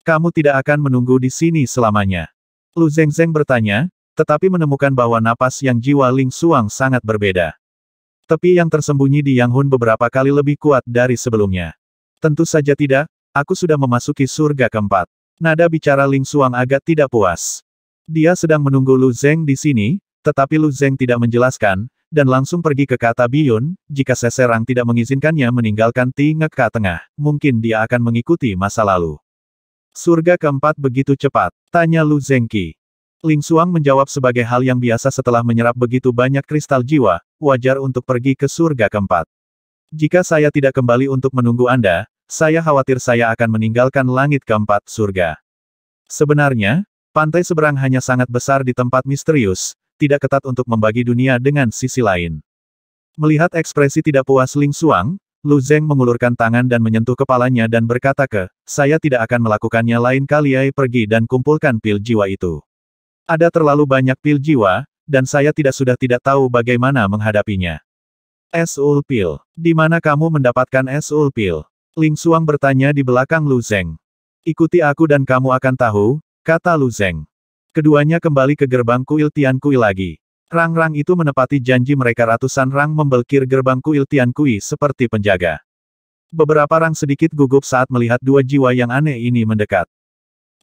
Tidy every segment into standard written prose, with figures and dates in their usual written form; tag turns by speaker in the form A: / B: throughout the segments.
A: Kamu tidak akan menunggu di sini selamanya. Lu Zengzeng bertanya, tetapi menemukan bahwa napas yang jiwa Ling Xuang sangat berbeda. Tepi yang tersembunyi di Yang Hun beberapa kali lebih kuat dari sebelumnya. Tentu saja tidak, aku sudah memasuki surga keempat. Nada bicara Ling Xuang agak tidak puas. Dia sedang menunggu Lu Zeng di sini, tetapi Lu Zeng tidak menjelaskan, dan langsung pergi ke kata Biyun, jika seserang tidak mengizinkannya meninggalkan Tingeka Tengah, mungkin dia akan mengikuti masa lalu. Surga keempat begitu cepat, tanya Lu Zengqi. Ling Xuang menjawab sebagai hal yang biasa setelah menyerap begitu banyak kristal jiwa, wajar untuk pergi ke surga keempat. Jika saya tidak kembali untuk menunggu Anda, saya khawatir saya akan meninggalkan langit keempat surga. Sebenarnya, pantai seberang hanya sangat besar di tempat misterius, tidak ketat untuk membagi dunia dengan sisi lain. Melihat ekspresi tidak puas Ling Xuang, Lu Zeng mengulurkan tangan dan menyentuh kepalanya dan berkata saya tidak akan melakukannya lain kali. Pergi dan kumpulkan pil jiwa itu. Ada terlalu banyak pil jiwa, dan saya sudah tidak tahu bagaimana menghadapinya. Es-ul pil. Di mana kamu mendapatkan es-ul pil? Ling Xuang bertanya di belakang Lu Zeng. Ikuti aku dan kamu akan tahu, kata Lu Zeng. Keduanya kembali ke gerbang kuil Tian Kui lagi. Rang-rang itu menepati janji mereka. Ratusan rang membelkir gerbang kuil Tian Kui seperti penjaga. Beberapa rang sedikit gugup saat melihat dua jiwa yang aneh ini mendekat.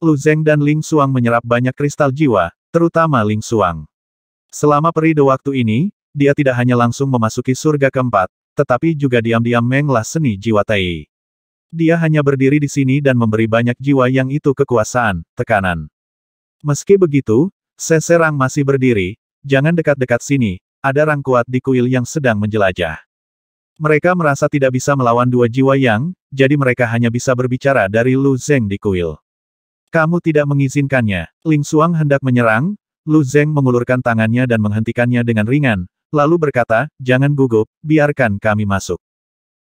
A: Lu Zeng dan Ling Xuang menyerap banyak kristal jiwa, terutama Ling Xuang. Selama periode waktu ini, dia tidak hanya langsung memasuki surga keempat, tetapi juga diam-diam mengelah seni jiwa Tai. Dia hanya berdiri di sini dan memberi banyak jiwa yang itu kekuasaan, tekanan. Meski begitu, seserang masih berdiri, jangan dekat-dekat sini, ada rang kuat di kuil yang sedang menjelajah. Mereka merasa tidak bisa melawan dua jiwa yang, jadi mereka hanya bisa berbicara dari Lu Zeng di kuil. Kamu tidak mengizinkannya. Ling Xuang hendak menyerang, Lu Zeng mengulurkan tangannya dan menghentikannya dengan ringan, lalu berkata, jangan gugup, biarkan kami masuk.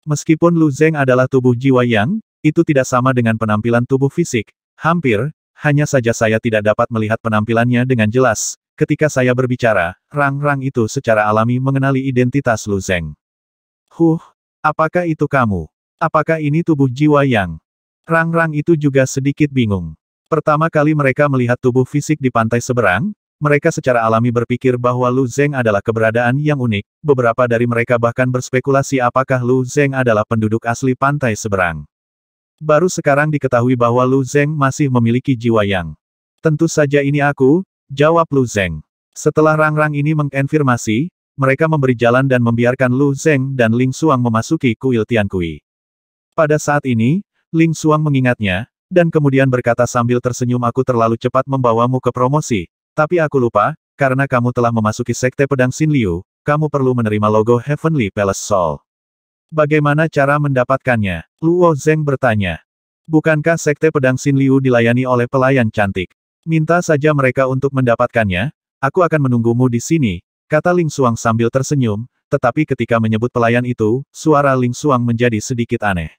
A: Meskipun Lu Zeng adalah tubuh jiwa yang, itu tidak sama dengan penampilan tubuh fisik, hampir, hanya saja saya tidak dapat melihat penampilannya dengan jelas. Ketika saya berbicara, rang-rang itu secara alami mengenali identitas Lu Zeng. Apakah itu kamu? Apakah ini tubuh jiwa yang? Rang-rang itu juga sedikit bingung. Pertama kali mereka melihat tubuh fisik di pantai seberang, mereka secara alami berpikir bahwa Lu Zeng adalah keberadaan yang unik, beberapa dari mereka bahkan berspekulasi apakah Lu Zeng adalah penduduk asli pantai seberang. Baru sekarang diketahui bahwa Lu Zeng masih memiliki jiwa yang. Tentu saja ini aku, jawab Lu Zeng. Setelah rang-rang ini mengkonfirmasi, mereka memberi jalan dan membiarkan Lu Zeng dan Ling Xuang memasuki kuil Tian Kui. Pada saat ini, Ling Xuang mengingatnya, dan kemudian berkata sambil tersenyum, aku terlalu cepat membawamu ke promosi, tapi aku lupa, karena kamu telah memasuki sekte pedang Xin Liu, kamu perlu menerima logo Heavenly Palace Soul. Bagaimana cara mendapatkannya? Luo Zeng bertanya. Bukankah sekte pedang Xin Liu dilayani oleh pelayan cantik? Minta saja mereka untuk mendapatkannya, aku akan menunggumu di sini, kata Ling Xuang sambil tersenyum, tetapi ketika menyebut pelayan itu, suara Ling Xuang menjadi sedikit aneh.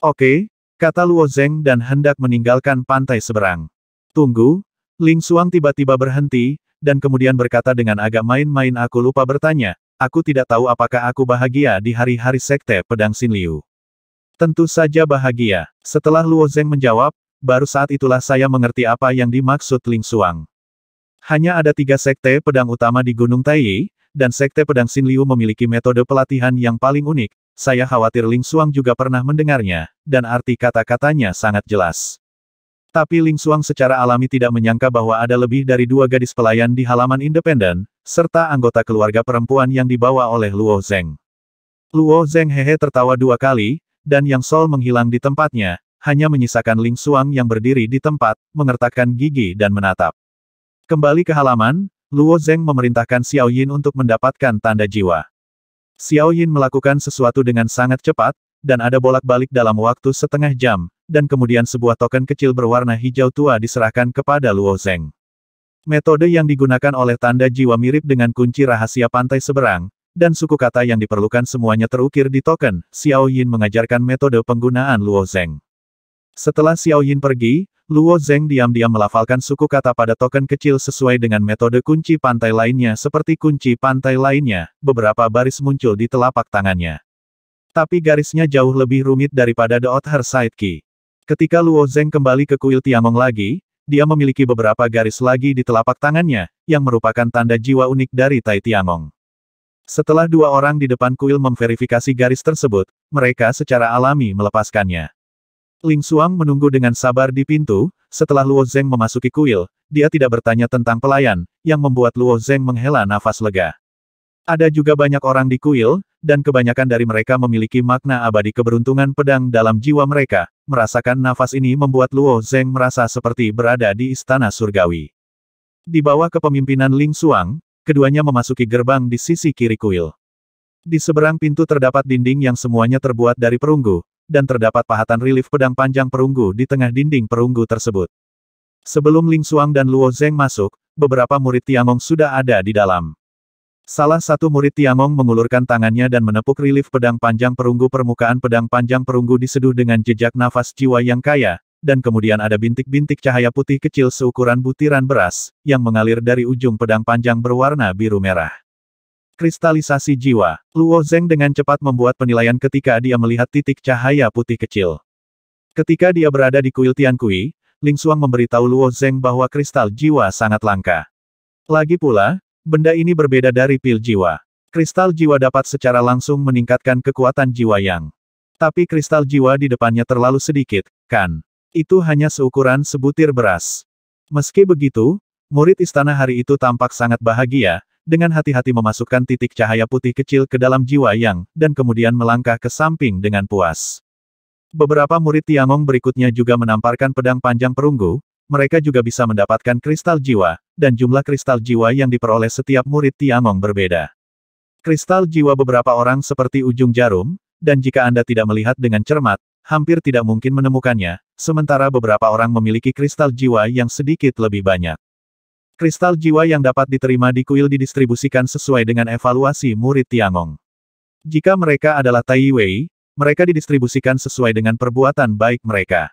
A: Oke, kata Luo Zeng dan hendak meninggalkan pantai seberang. Tunggu, Ling Xuang tiba-tiba berhenti, dan kemudian berkata dengan agak main-main, aku lupa bertanya, aku tidak tahu apakah aku bahagia di hari-hari sekte pedang Xin Liu. Tentu saja bahagia. Setelah Luo Zeng menjawab, baru saat itulah saya mengerti apa yang dimaksud Ling Xuang. Hanya ada 3 sekte pedang utama di Gunung Taiyi, dan sekte pedang Xin Liu memiliki metode pelatihan yang paling unik. Saya khawatir Ling Xuang juga pernah mendengarnya, dan arti kata-katanya sangat jelas. Tapi Ling Xuang secara alami tidak menyangka bahwa ada lebih dari 2 gadis pelayan di halaman independen, serta anggota keluarga perempuan yang dibawa oleh Luo Zeng. Luo Zeng hehe tertawa 2 kali, dan Yang Sol menghilang di tempatnya, hanya menyisakan Ling Xuang yang berdiri di tempat, mengertakkan gigi dan menatap. Kembali ke halaman, Luo Zeng memerintahkan Xiao Yin untuk mendapatkan tanda jiwa. Xiao Yin melakukan sesuatu dengan sangat cepat, dan ada bolak-balik dalam waktu setengah jam, dan kemudian sebuah token kecil berwarna hijau tua diserahkan kepada Luo Zeng. Metode yang digunakan oleh tanda jiwa mirip dengan kunci rahasia pantai seberang, dan suku kata yang diperlukan semuanya terukir di token. Xiao Yin mengajarkan metode penggunaan Luo Zeng. Setelah Xiao Yin pergi, Luo Zeng diam-diam melafalkan suku kata pada token kecil sesuai dengan metode kunci pantai lainnya. Seperti kunci pantai lainnya, beberapa baris muncul di telapak tangannya. Tapi garisnya jauh lebih rumit daripada The Oathher Side Key. Ketika Luo Zeng kembali ke kuil Tiangong lagi, dia memiliki beberapa garis lagi di telapak tangannya, yang merupakan tanda jiwa unik dari Tai Tiangong. Setelah dua orang di depan kuil memverifikasi garis tersebut, mereka secara alami melepaskannya. Ling Xuang menunggu dengan sabar di pintu. Setelah Luo Zeng memasuki kuil, dia tidak bertanya tentang pelayan, yang membuat Luo Zeng menghela nafas lega. Ada juga banyak orang di kuil, dan kebanyakan dari mereka memiliki makna abadi keberuntungan pedang dalam jiwa mereka. Merasakan nafas ini membuat Luo Zeng merasa seperti berada di istana surgawi. Di bawah kepemimpinan Ling Xuang, keduanya memasuki gerbang di sisi kiri kuil. Di seberang pintu terdapat dinding yang semuanya terbuat dari perunggu, dan terdapat pahatan relief pedang panjang perunggu di tengah dinding perunggu tersebut. Sebelum Ling Xuang dan Luo Zeng masuk, beberapa murid Tiangong sudah ada di dalam. Salah satu murid Tiangong mengulurkan tangannya dan menepuk relief pedang panjang perunggu. Permukaan pedang panjang perunggu diseduh dengan jejak nafas jiwa yang kaya, dan kemudian ada bintik-bintik cahaya putih kecil seukuran butiran beras, yang mengalir dari ujung pedang panjang berwarna biru merah. Kristalisasi jiwa. Luo Zeng dengan cepat membuat penilaian ketika dia melihat titik cahaya putih kecil. Ketika dia berada di kuil Tiankui, Ling Xuang memberitahu Luo Zeng bahwa kristal jiwa sangat langka. Lagi pula, benda ini berbeda dari pil jiwa. Kristal jiwa dapat secara langsung meningkatkan kekuatan jiwa yang. Tapi kristal jiwa di depannya terlalu sedikit, kan? Itu hanya seukuran sebutir beras. Meski begitu, murid istana hari itu tampak sangat bahagia, dengan hati-hati memasukkan titik cahaya putih kecil ke dalam jiwa yang, dan kemudian melangkah ke samping dengan puas. Beberapa murid Tiangong berikutnya juga menamparkan pedang panjang perunggu. Mereka juga bisa mendapatkan kristal jiwa, dan jumlah kristal jiwa yang diperoleh setiap murid Tiangong berbeda. Kristal jiwa beberapa orang seperti ujung jarum, dan jika Anda tidak melihat dengan cermat, hampir tidak mungkin menemukannya, sementara beberapa orang memiliki kristal jiwa yang sedikit lebih banyak. Kristal jiwa yang dapat diterima di kuil didistribusikan sesuai dengan evaluasi murid Tiangong. Jika mereka adalah Tai Wei, mereka didistribusikan sesuai dengan perbuatan baik mereka.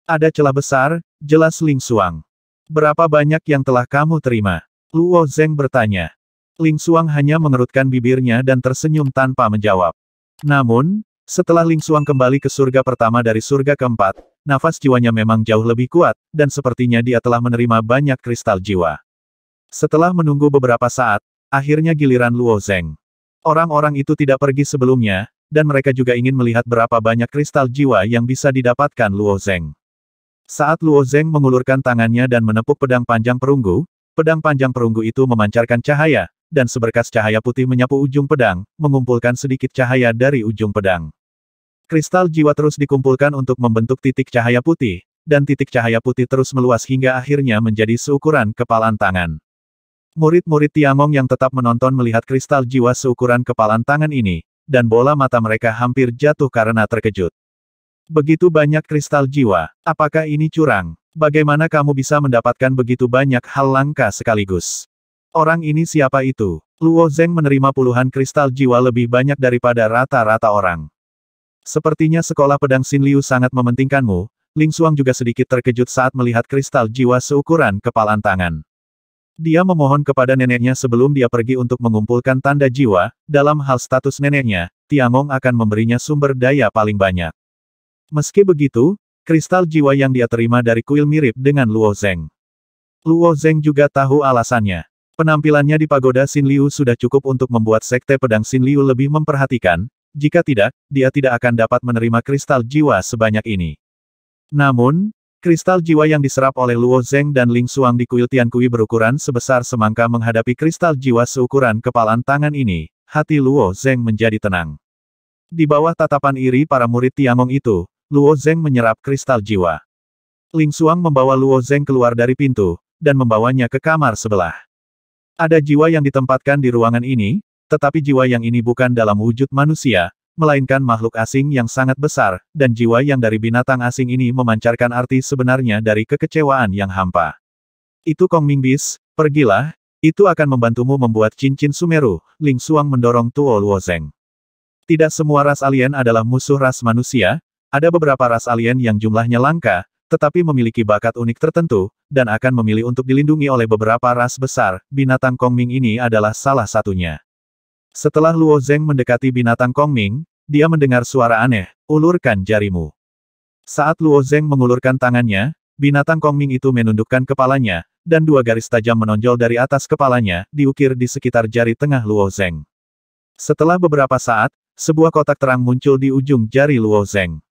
A: Ada celah besar, jelas Ling Xuang. Berapa banyak yang telah kamu terima? Luo Zeng bertanya. Ling Xuang hanya mengerutkan bibirnya dan tersenyum tanpa menjawab. Namun, setelah Ling Xuang kembali ke surga pertama dari surga keempat, nafas jiwanya memang jauh lebih kuat, dan sepertinya dia telah menerima banyak kristal jiwa. Setelah menunggu beberapa saat, akhirnya giliran Luo Zeng. Orang-orang itu tidak pergi sebelumnya, dan mereka juga ingin melihat berapa banyak kristal jiwa yang bisa didapatkan Luo Zeng. Saat Luo Zeng mengulurkan tangannya dan menepuk pedang panjang perunggu itu memancarkan cahaya, dan seberkas cahaya putih menyapu ujung pedang, mengumpulkan sedikit cahaya dari ujung pedang. Kristal jiwa terus dikumpulkan untuk membentuk titik cahaya putih, dan titik cahaya putih terus meluas hingga akhirnya menjadi seukuran kepalan tangan. Murid-murid Tiangong yang tetap menonton melihat kristal jiwa seukuran kepalan tangan ini, dan bola mata mereka hampir jatuh karena terkejut. Begitu banyak kristal jiwa, apakah ini curang? Bagaimana kamu bisa mendapatkan begitu banyak hal langka sekaligus? Orang ini siapa itu? Luo Zeng menerima puluhan kristal jiwa lebih banyak daripada rata-rata orang. Sepertinya sekolah pedang Xin Liu sangat mementingkanmu. Ling Xuang juga sedikit terkejut saat melihat kristal jiwa seukuran kepalan tangan. Dia memohon kepada neneknya sebelum dia pergi untuk mengumpulkan tanda jiwa. Dalam hal status neneknya, Tiangong akan memberinya sumber daya paling banyak. Meski begitu, kristal jiwa yang dia terima dari kuil mirip dengan Luo Zeng. Luo Zeng juga tahu alasannya. Penampilannya di pagoda Xin Liu sudah cukup untuk membuat sekte pedang Xin Liu lebih memperhatikan. Jika tidak, dia tidak akan dapat menerima kristal jiwa sebanyak ini. Namun, kristal jiwa yang diserap oleh Luo Zeng dan Ling Xuang di kuil Tiankui berukuran sebesar semangka menghadapi kristal jiwa seukuran kepalan tangan ini, hati Luo Zeng menjadi tenang. Di bawah tatapan iri para murid Tiangong itu, Luo Zeng menyerap kristal jiwa. Ling Xuang membawa Luo Zeng keluar dari pintu, dan membawanya ke kamar sebelah. Ada jiwa yang ditempatkan di ruangan ini, tetapi jiwa yang ini bukan dalam wujud manusia, melainkan makhluk asing yang sangat besar, dan jiwa yang dari binatang asing ini memancarkan arti sebenarnya dari kekecewaan yang hampa. Itu Kong Mingbis, pergilah, itu akan membantumu membuat cincin Sumeru. Ling Xuang mendorong Tuo Luo Zeng. Tidak semua ras alien adalah musuh ras manusia, ada beberapa ras alien yang jumlahnya langka, tetapi memiliki bakat unik tertentu, dan akan memilih untuk dilindungi oleh beberapa ras besar. Binatang Kongming ini adalah salah satunya. Setelah Luo Zeng mendekati binatang Kongming, dia mendengar suara aneh, ulurkan jarimu. Saat Luo Zeng mengulurkan tangannya, binatang Kongming itu menundukkan kepalanya, dan dua garis tajam menonjol dari atas kepalanya, diukir di sekitar jari tengah Luo Zeng. Setelah beberapa saat, sebuah kotak terang muncul di ujung jari Luo Zeng.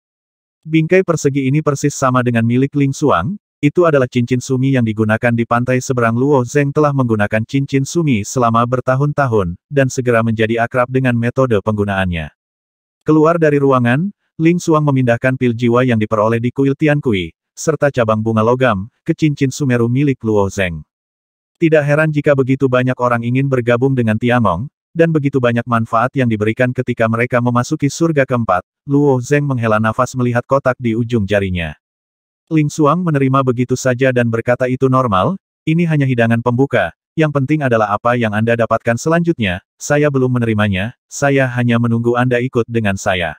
A: Bingkai persegi ini persis sama dengan milik Ling Xuang, itu adalah cincin sumi yang digunakan di pantai seberang. Luo Zeng telah menggunakan cincin sumi selama bertahun-tahun, dan segera menjadi akrab dengan metode penggunaannya. Keluar dari ruangan, Ling Xuang memindahkan pil jiwa yang diperoleh di kuil Tiankui, serta cabang bunga logam, ke cincin Sumeru milik Luo Zeng. Tidak heran jika begitu banyak orang ingin bergabung dengan Tiangong, dan begitu banyak manfaat yang diberikan ketika mereka memasuki surga keempat. Luo Zeng menghela nafas melihat kotak di ujung jarinya. Ling Xuang menerima begitu saja dan berkata itu normal, ini hanya hidangan pembuka, yang penting adalah apa yang Anda dapatkan selanjutnya, saya belum menerimanya, saya hanya menunggu Anda ikut dengan saya.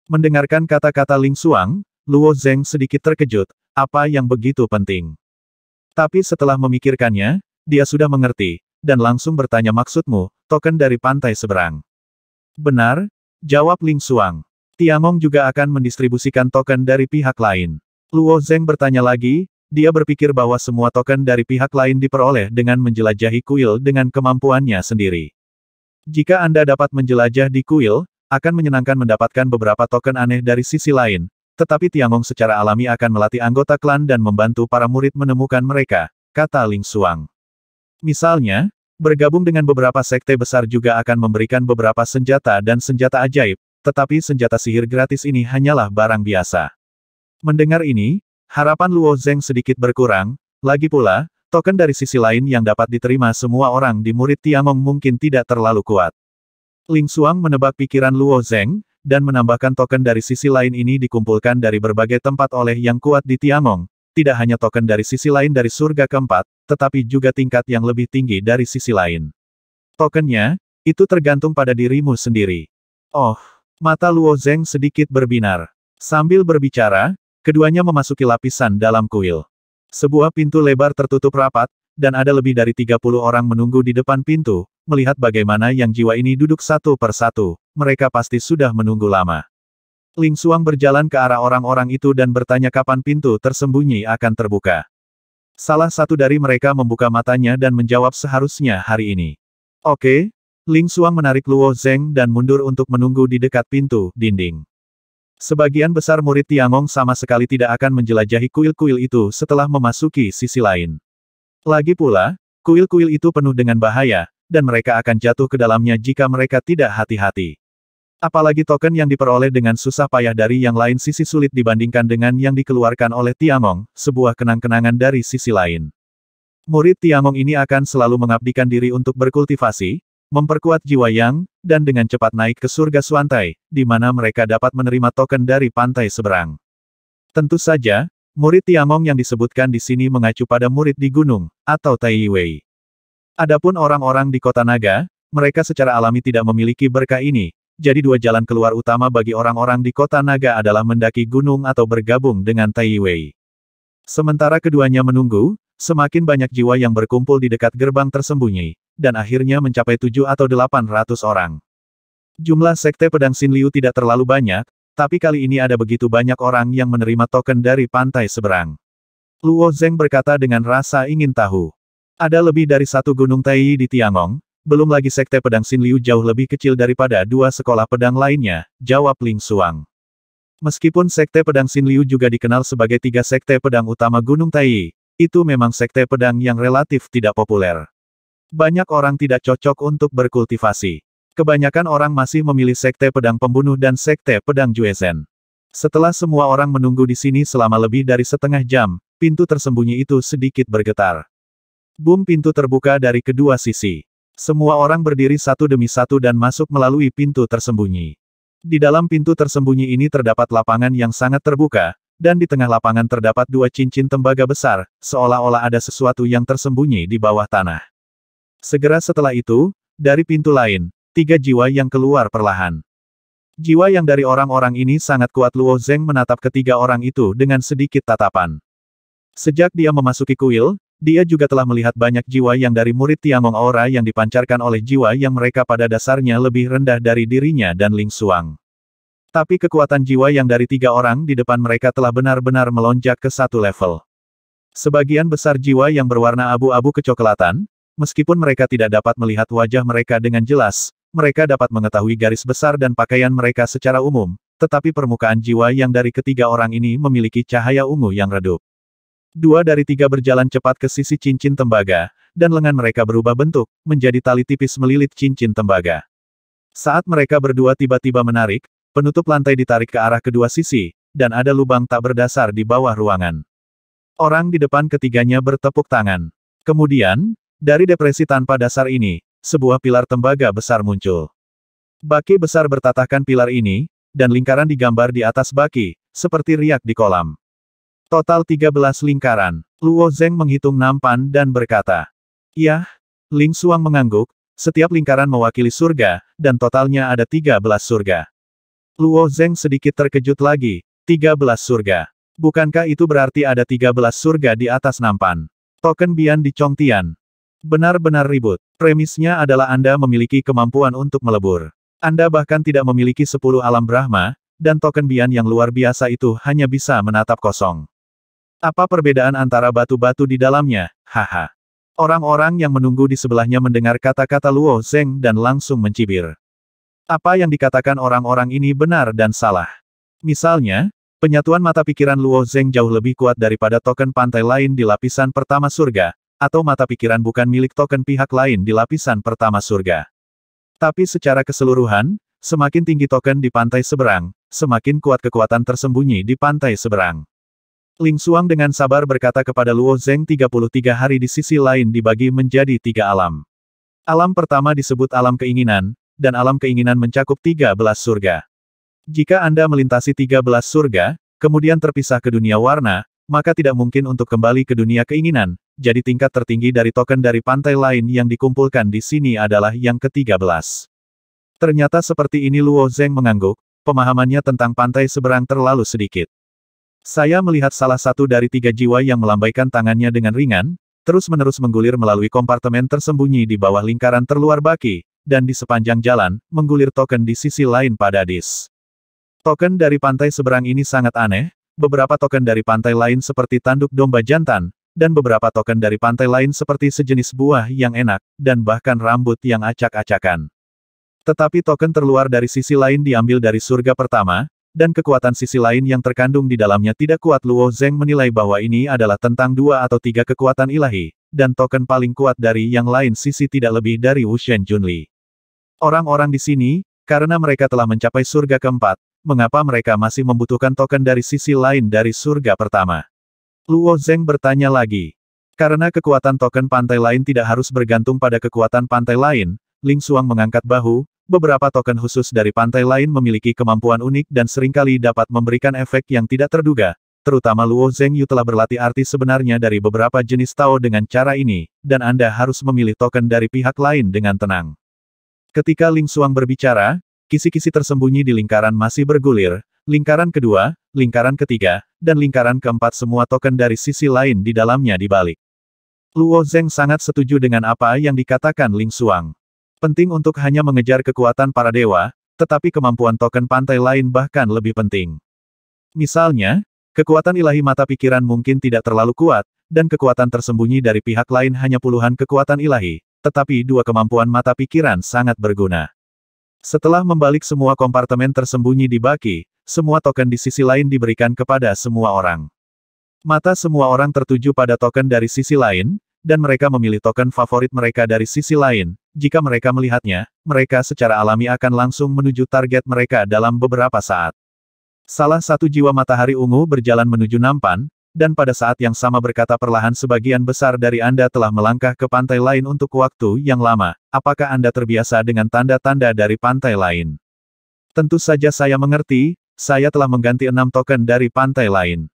A: Mendengarkan kata-kata Ling Xuang, Luo Zeng sedikit terkejut, apa yang begitu penting? Tapi setelah memikirkannya, dia sudah mengerti, dan langsung bertanya maksudmu, token dari pantai seberang. Benar, jawab Ling Xuang. Tiangong juga akan mendistribusikan token dari pihak lain. Luo Zeng bertanya lagi, dia berpikir bahwa semua token dari pihak lain diperoleh dengan menjelajahi kuil dengan kemampuannya sendiri. Jika Anda dapat menjelajah di kuil, akan menyenangkan mendapatkan beberapa token aneh dari sisi lain, tetapi Tiangong secara alami akan melatih anggota klan dan membantu para murid menemukan mereka, kata Ling Xuang. Misalnya, bergabung dengan beberapa sekte besar juga akan memberikan beberapa senjata dan senjata ajaib, tetapi senjata sihir gratis ini hanyalah barang biasa. Mendengar ini, harapan Luo Zeng sedikit berkurang, lagi pula, token dari sisi lain yang dapat diterima semua orang di murid Tiangong mungkin tidak terlalu kuat. Ling Xuang menebak pikiran Luo Zeng, dan menambahkan token dari sisi lain ini dikumpulkan dari berbagai tempat oleh yang kuat di Tiangong, tidak hanya token dari sisi lain dari surga keempat, tetapi juga tingkat yang lebih tinggi dari sisi lain. Tokennya, itu tergantung pada dirimu sendiri. Oh, mata Luo Zeng sedikit berbinar. Sambil berbicara, keduanya memasuki lapisan dalam kuil. Sebuah pintu lebar tertutup rapat, dan ada lebih dari 30 orang menunggu di depan pintu, melihat bagaimana yang jiwa ini duduk satu per satu, mereka pasti sudah menunggu lama. Ling Xuang berjalan ke arah orang-orang itu dan bertanya kapan pintu tersembunyi akan terbuka. Salah satu dari mereka membuka matanya dan menjawab seharusnya hari ini. Oke, Ling Xuang menarik Luo Zeng dan mundur untuk menunggu di dekat pintu dinding. Sebagian besar murid Tiangong sama sekali tidak akan menjelajahi kuil-kuil itu setelah memasuki sisi lain. Lagi pula, kuil-kuil itu penuh dengan bahaya, dan mereka akan jatuh ke dalamnya jika mereka tidak hati-hati. Apalagi token yang diperoleh dengan susah payah dari yang lain sisi sulit dibandingkan dengan yang dikeluarkan oleh Tiangong, sebuah kenang-kenangan dari sisi lain. Murid Tiangong ini akan selalu mengabdikan diri untuk berkultivasi, memperkuat jiwa yang, dan dengan cepat naik ke surga Suantai, di mana mereka dapat menerima token dari pantai seberang. Tentu saja, murid Tiangong yang disebutkan di sini mengacu pada murid di gunung, atau Tai Wei. Adapun orang-orang di kota naga, mereka secara alami tidak memiliki berkah ini, jadi dua jalan keluar utama bagi orang-orang di kota naga adalah mendaki gunung atau bergabung dengan Tai Wei. Sementara keduanya menunggu, semakin banyak jiwa yang berkumpul di dekat gerbang tersembunyi, dan akhirnya mencapai 7 atau 800 orang. Jumlah sekte pedang Xin Liu tidak terlalu banyak, tapi kali ini ada begitu banyak orang yang menerima token dari pantai seberang. Luo Zeng berkata dengan rasa ingin tahu. Ada lebih dari satu gunung Tai di Tiangong, belum lagi sekte pedang Xin Liu jauh lebih kecil daripada dua sekolah pedang lainnya, jawab Ling Xuang. Meskipun sekte pedang Xin Liu juga dikenal sebagai tiga sekte pedang utama gunung Tai, itu memang sekte pedang yang relatif tidak populer. Banyak orang tidak cocok untuk berkultivasi. Kebanyakan orang masih memilih sekte pedang pembunuh dan sekte pedang Juezhen. Setelah semua orang menunggu di sini selama lebih dari setengah jam, pintu tersembunyi itu sedikit bergetar. Boom, pintu terbuka dari kedua sisi. Semua orang berdiri satu demi satu dan masuk melalui pintu tersembunyi. Di dalam pintu tersembunyi ini terdapat lapangan yang sangat terbuka, dan di tengah lapangan terdapat dua cincin tembaga besar, seolah-olah ada sesuatu yang tersembunyi di bawah tanah. Segera setelah itu, dari pintu lain, 3 jiwa yang keluar perlahan. Jiwa yang dari orang-orang ini sangat kuat. Luo Zeng menatap ketiga orang itu dengan sedikit tatapan. Sejak dia memasuki kuil, dia juga telah melihat banyak jiwa yang dari murid Tiangong, aura yang dipancarkan oleh jiwa yang mereka pada dasarnya lebih rendah dari dirinya dan Ling Xuang. Tapi kekuatan jiwa yang dari 3 orang di depan mereka telah benar-benar melonjak ke satu level. Sebagian besar jiwa yang berwarna abu-abu kecoklatan, meskipun mereka tidak dapat melihat wajah mereka dengan jelas, mereka dapat mengetahui garis besar dan pakaian mereka secara umum, tetapi permukaan jiwa yang dari ketiga orang ini memiliki cahaya ungu yang redup. 2 dari 3 berjalan cepat ke sisi cincin tembaga, dan lengan mereka berubah bentuk, menjadi tali tipis melilit cincin tembaga. Saat mereka berdua tiba-tiba menarik, penutup lantai ditarik ke arah kedua sisi, dan ada lubang tak berdasar di bawah ruangan. Orang di depan ketiganya bertepuk tangan. Kemudian, dari depresi tanpa dasar ini, sebuah pilar tembaga besar muncul. Baki besar bertatahkan pilar ini, dan lingkaran digambar di atas baki, seperti riak di kolam. Total 13 lingkaran. Luo Zeng menghitung nampan dan berkata, "Yah." Ling Xuang mengangguk, setiap lingkaran mewakili surga, dan totalnya ada 13 surga. Luo Zeng sedikit terkejut lagi, 13 surga. Bukankah itu berarti ada 13 surga di atas nampan? Token Bian di Chongtian. Benar-benar ribut. Premisnya adalah Anda memiliki kemampuan untuk melebur. Anda bahkan tidak memiliki 10 alam Brahma, dan token Bian yang luar biasa itu hanya bisa menatap kosong. Apa perbedaan antara batu-batu di dalamnya? Haha. Orang-orang yang menunggu di sebelahnya mendengar kata-kata Luo Zeng dan langsung mencibir. Apa yang dikatakan orang-orang ini benar dan salah. Misalnya, penyatuan mata pikiran Luo Zeng jauh lebih kuat daripada token pantai lain di lapisan pertama surga, atau mata pikiran bukan milik token pihak lain di lapisan pertama surga. Tapi secara keseluruhan, semakin tinggi token di pantai seberang, semakin kuat kekuatan tersembunyi di pantai seberang. Ling Xuang dengan sabar berkata kepada Luo Zeng 33 hari di sisi lain dibagi menjadi 3 alam. Alam pertama disebut alam keinginan, dan alam keinginan mencakup 13 surga. Jika Anda melintasi 13 surga, kemudian terpisah ke dunia warna, maka tidak mungkin untuk kembali ke dunia keinginan, jadi tingkat tertinggi dari token dari pantai lain yang dikumpulkan di sini adalah yang ke-13. Ternyata seperti ini. Luo Zeng mengangguk, pemahamannya tentang pantai seberang terlalu sedikit. Saya melihat salah satu dari 3 jiwa yang melambaikan tangannya dengan ringan, terus-menerus menggulir melalui kompartemen tersembunyi di bawah lingkaran terluar baki, dan di sepanjang jalan, menggulir token di sisi lain pada disk. Token dari pantai seberang ini sangat aneh, beberapa token dari pantai lain seperti tanduk domba jantan, dan beberapa token dari pantai lain seperti sejenis buah yang enak, dan bahkan rambut yang acak-acakan. Tetapi token terluar dari sisi lain diambil dari surga pertama, dan kekuatan sisi lain yang terkandung di dalamnya tidak kuat. Luo Zeng menilai bahwa ini adalah tentang 2 atau 3 kekuatan ilahi, dan token paling kuat dari yang lain sisi tidak lebih dari Wushen Junli. Orang-orang di sini, karena mereka telah mencapai surga keempat, mengapa mereka masih membutuhkan token dari sisi lain dari surga pertama? Luo Zeng bertanya lagi. Karena kekuatan token pantai lain tidak harus bergantung pada kekuatan pantai lain, Ling Xuang mengangkat bahu, beberapa token khusus dari pantai lain memiliki kemampuan unik dan seringkali dapat memberikan efek yang tidak terduga, terutama Luo Zeng Yu telah berlatih arti sebenarnya dari beberapa jenis Tao dengan cara ini, dan Anda harus memilih token dari pihak lain dengan tenang. Ketika Ling Xuang berbicara, kisi-kisi tersembunyi di lingkaran masih bergulir, lingkaran kedua, lingkaran ketiga, dan lingkaran keempat semua token dari sisi lain di dalamnya dibalik. Luo Zeng sangat setuju dengan apa yang dikatakan Ling Xuang. Penting untuk hanya mengejar kekuatan para dewa, tetapi kemampuan token pantai lain bahkan lebih penting. Misalnya, kekuatan ilahi mata pikiran mungkin tidak terlalu kuat, dan kekuatan tersembunyi dari pihak lain hanya puluhan kekuatan ilahi, tetapi 2 kemampuan mata pikiran sangat berguna. Setelah membalik semua kompartemen tersembunyi di baki, semua token di sisi lain diberikan kepada semua orang. Mata semua orang tertuju pada token dari sisi lain, dan mereka memilih token favorit mereka dari sisi lain. Jika mereka melihatnya, mereka secara alami akan langsung menuju target mereka dalam beberapa saat. Salah satu jiwa matahari ungu berjalan menuju nampan, dan pada saat yang sama berkata perlahan, sebagian besar dari Anda telah melangkah ke pantai lain untuk waktu yang lama. Apakah Anda terbiasa dengan tanda-tanda dari pantai lain? Tentu saja saya mengerti, saya telah mengganti 6 token dari pantai lain.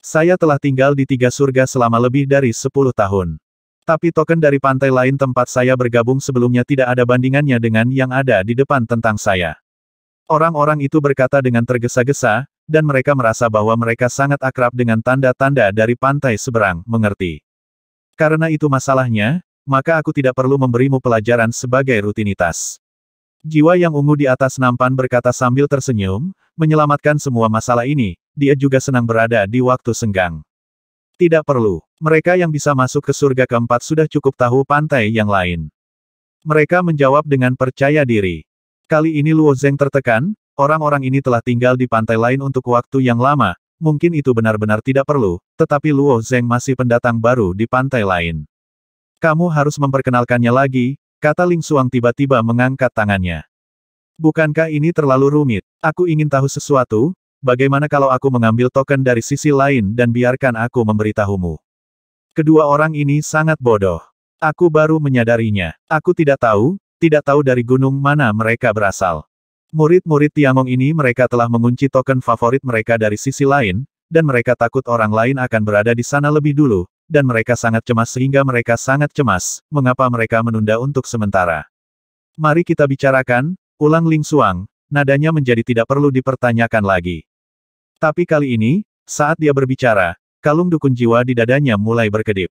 A: Saya telah tinggal di 3 surga selama lebih dari 10 tahun. Tapi token dari pantai lain tempat saya bergabung sebelumnya tidak ada bandingannya dengan yang ada di depan tentang saya. Orang-orang itu berkata dengan tergesa-gesa, dan mereka merasa bahwa mereka sangat akrab dengan tanda-tanda dari pantai seberang, mengerti. Karena itu masalahnya, maka aku tidak perlu memberimu pelajaran sebagai rutinitas. Jiwa yang ungu di atas nampan berkata sambil tersenyum, menyelamatkan semua masalah ini, dia juga senang berada di waktu senggang. Tidak perlu. Mereka yang bisa masuk ke surga keempat sudah cukup tahu pantai yang lain. Mereka menjawab dengan percaya diri. Kali ini Luo Zeng tertekan, orang-orang ini telah tinggal di pantai lain untuk waktu yang lama, mungkin itu benar-benar tidak perlu, tetapi Luo Zeng masih pendatang baru di pantai lain. Kamu harus memperkenalkannya lagi, kata Ling Xuang tiba-tiba mengangkat tangannya. Bukankah ini terlalu rumit? Aku ingin tahu sesuatu, bagaimana kalau aku mengambil token dari sisi lain dan biarkan aku memberitahumu? Kedua orang ini sangat bodoh. Aku baru menyadarinya. Aku tidak tahu dari gunung mana mereka berasal. Murid-murid Tiangong ini mereka telah mengunci token favorit mereka dari sisi lain, dan mereka takut orang lain akan berada di sana lebih dulu, dan mereka sangat cemas sehingga mereka sangat cemas, mengapa mereka menunda untuk sementara. Mari kita bicarakan, ulang Ling Xuang, nadanya menjadi tidak perlu dipertanyakan lagi. Tapi kali ini, saat dia berbicara, kalung dukun jiwa di dadanya mulai berkedip.